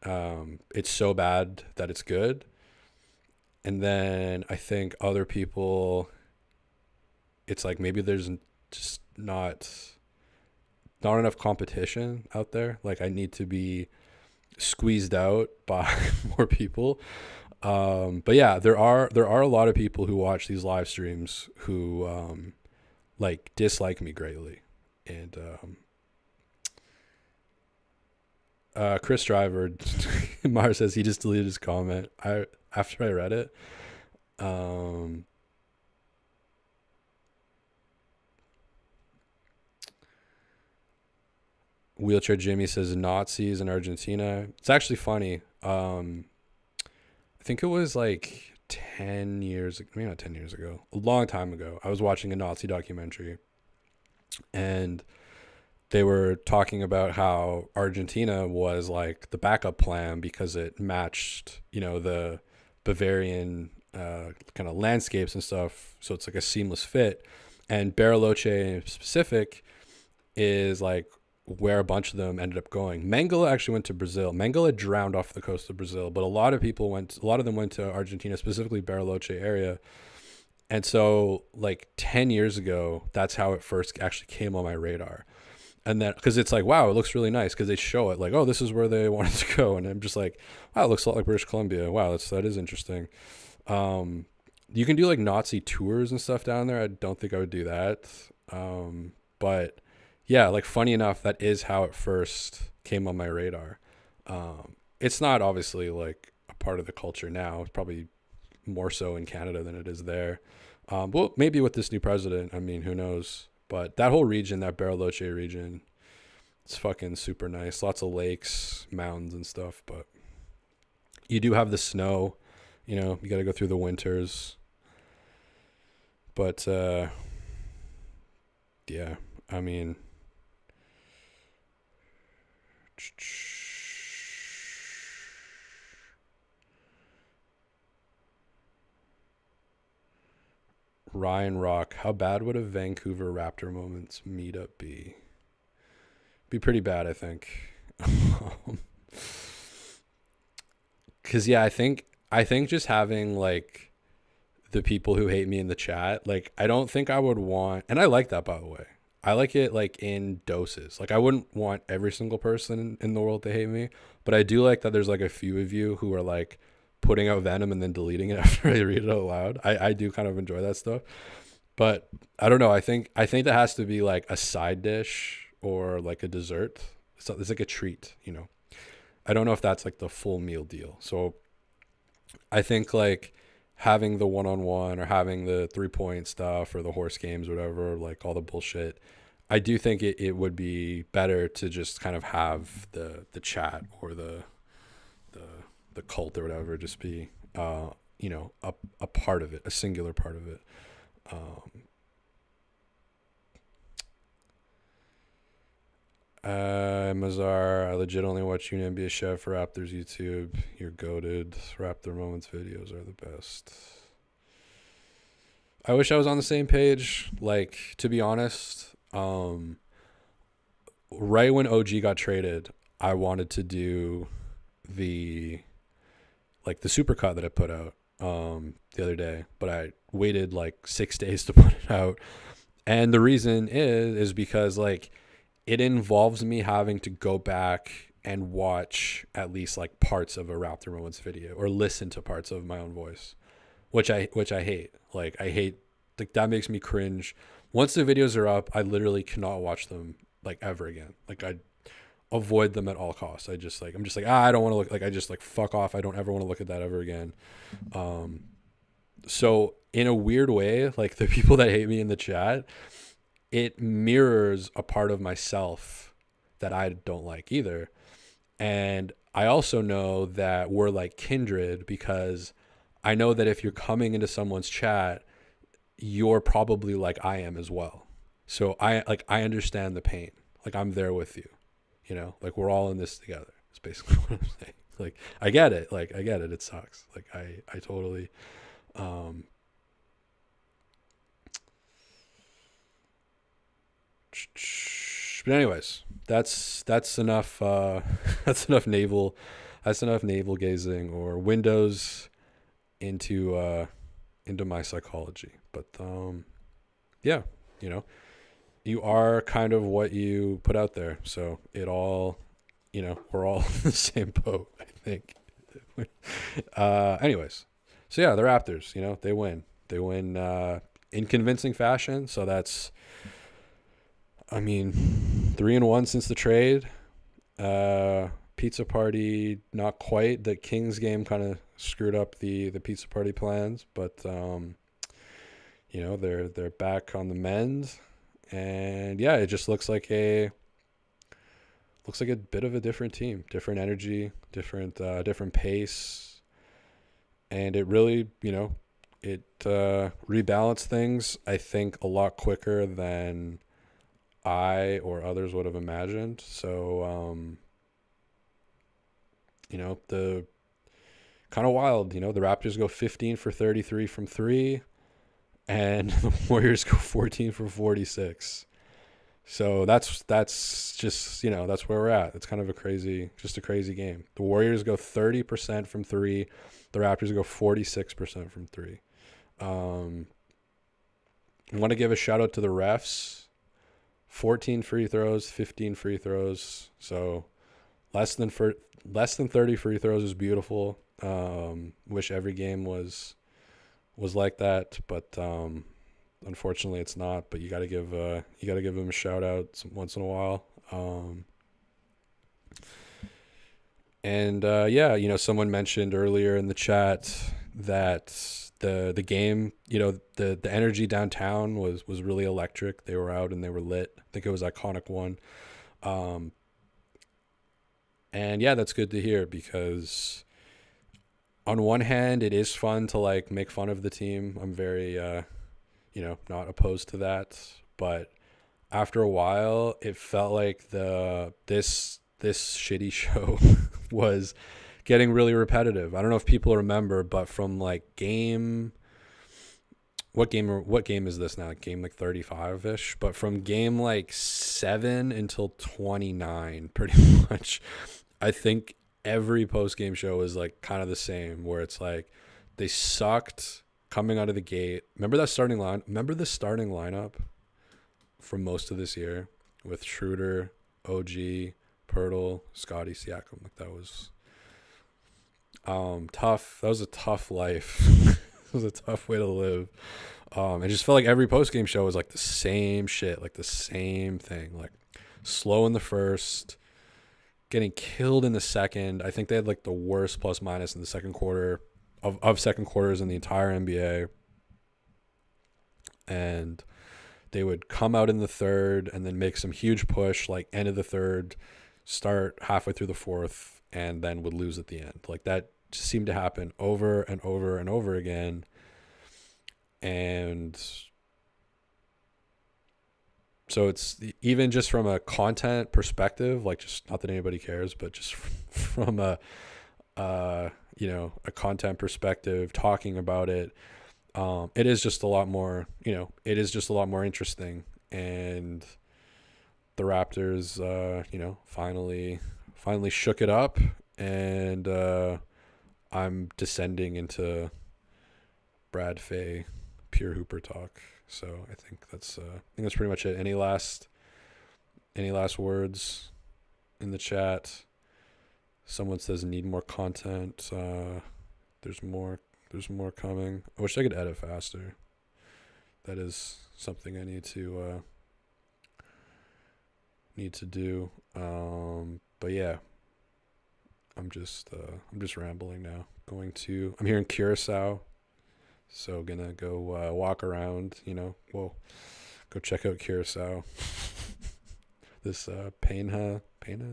it's so bad that it's good. And then I think other people, it's like maybe there's just not enough competition out there. Like I need to be squeezed out by more people. But yeah, there are a lot of people who watch these live streams who like dislike me greatly. And Chris Driver, Mar says he just deleted his comment. After I read it. Wheelchair Jimmy says Nazis in Argentina. It's actually funny. I think it was like 10 years, maybe not 10 years ago, a long time ago. I was watching a Nazi documentary, and they were talking about how Argentina was like the backup plan because it matched, the Bavarian kind of landscapes and stuff. So it's like a seamless fit. And Bariloche in specific is like where a bunch of them ended up going. Mengele actually went to Brazil. Mengele drowned off the coast of Brazil, but a lot of them went to Argentina, specifically Bariloche area. And so like 10 years ago, that's how it first actually came on my radar. And then, because it's like, wow, it looks really nice, because they show it like, oh, this is where they wanted to go. And I'm just like, wow, it looks a lot like British Columbia. Wow, that is interesting. You can do like Nazi tours and stuff down there. I don't think I would do that. But yeah, like funny enough, that is how it first came on my radar. It's not obviously like a part of the culture now. It's probably more so in Canada than it is there. Well, maybe with this new president, I mean, who knows? But that whole region, that Bariloche region, it's fucking super nice. Lots of lakes, mountains and stuff. But you do have the snow, you got to go through the winters. But yeah, I mean, Ryan Rock, how bad would a Vancouver Raptor Moments meetup be? Be pretty bad, I think. Cause yeah, I think just having like the people who hate me in the chat, like I don't think I would want, and I like that, by the way. I like it like in doses. Like I wouldn't want every single person in the world to hate me, but I do like that there's like a few of you who are like putting out venom and then deleting it after I read it out loud. I do kind of enjoy that stuff. But I don't know. I think that has to be like a side dish or like a dessert. So it's like a treat, I don't know if that's like the full meal deal. So I think like having the one-on-one or having the 3-point stuff or the horse games or whatever, like all the bullshit, I do think it would be better to just kind of have the chat or the cult or whatever just be a part of it, a singular part of it. Mazar, I legit only watch you and be a chef for Raptors YouTube. You're goated. Raptor Moments videos are the best. I wish I was on the same page. Like, to be honest, right when OG got traded, I wanted to do the supercut that I put out the other day, but I waited like 6 days to put it out. And the reason is because like it involves me having to go back and watch at least like parts of a Raptor Moments video or listen to parts of my own voice, which I hate. Like I hate, like that makes me cringe. Once the videos are up, I literally cannot watch them like ever again. Like I avoid them at all costs. I'm just like, I don't want to look, like I just like fuck off. I don't ever want to look at that ever again. So in a weird way, like the people that hate me in the chat, it mirrors a part of myself that I don't like either. And I also know that we're like kindred because I know that if you're coming into someone's chat, you're probably like I am as well. So I understand the pain. Like I'm there with you. Like we're all in this together. It's basically what I'm saying. Like, I get it. Like, I get it. It sucks. Like, I totally, but anyways, that's enough, that's enough navel gazing or windows into my psychology. But, yeah, you are kind of what you put out there. So it all, we're all in the same boat, I think. Anyways, so yeah, the Raptors, they win in convincing fashion. So that's, 3-1 since the trade. pizza party, not quite. The Kings game kind of screwed up the pizza party plans, but they're back on the mend, and yeah, it just looks like a bit of a different team, different energy, different pace, and it really, it rebalanced things, I think, a lot quicker than I or others would have imagined. So, the kind of wild, the Raptors go 15 for 33 from three, and the Warriors go 14 for 46. So that's just, that's where we're at. It's kind of a crazy game. The Warriors go 30% from three. The Raptors go 46% from three. I want to give a shout out to the refs. 14 free throws, 15 free throws. So less than 30 free throws is beautiful. Wish every game was like that, but unfortunately it's not. But you got to give them a shout out once in a while. Someone mentioned earlier in the chat that the game, the energy downtown was really electric. They were out and they were lit. I think it was Iconic One. And yeah, that's good to hear, because on one hand, it is fun to like make fun of the team. I'm very, not opposed to that. But after a while, it felt like this shitty show was getting really repetitive. I don't know if people remember, but from like what game is this now? Game like 35-ish, but from game like 7 until 29, pretty much, I think every post-game show is like kind of the same, where it's like they sucked coming out of the gate. Remember the starting lineup from most of this year with Schroeder, OG, Pirtle, Scotty, Siakam. Like that was tough. That was a tough life. It was a tough way to live. It just felt like every post-game show was like the same shit, like the same thing, like slow in the first, getting killed in the second. I think they had like the worst plus minus in the second quarter of second quarters in the entire NBA. And they would come out in the third and then make some huge push, like end of the third, start halfway through the fourth, and then would lose at the end. Like that just seemed to happen over and over and over again. And so it's even just from a content perspective, like just not that anybody cares, but just from a content perspective, talking about it, it is just a lot more, interesting. And the Raptors, finally shook it up, and I'm descending into Brad Fay pure hooper talk. So I think that's pretty much it. Any last words in the chat? Someone says need more content. There's more coming. I wish I could edit faster. That is something I need to do. But yeah, I'm just rambling now. I'm here in Curacao, so gonna go walk around. Go check out Curacao. This Pena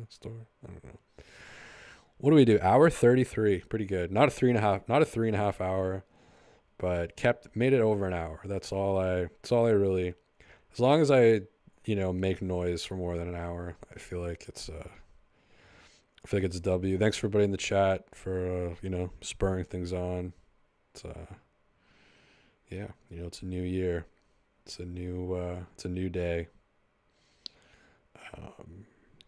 store. I don't know. What do we do? Hour 33, pretty good. Not a 3.5 hour, but made it over an hour. That's all I really. As long as I, make noise for more than an hour, I feel like it's a W. Thanks for everybody in the chat for spurring things on. It's it's a new year. It's a new day.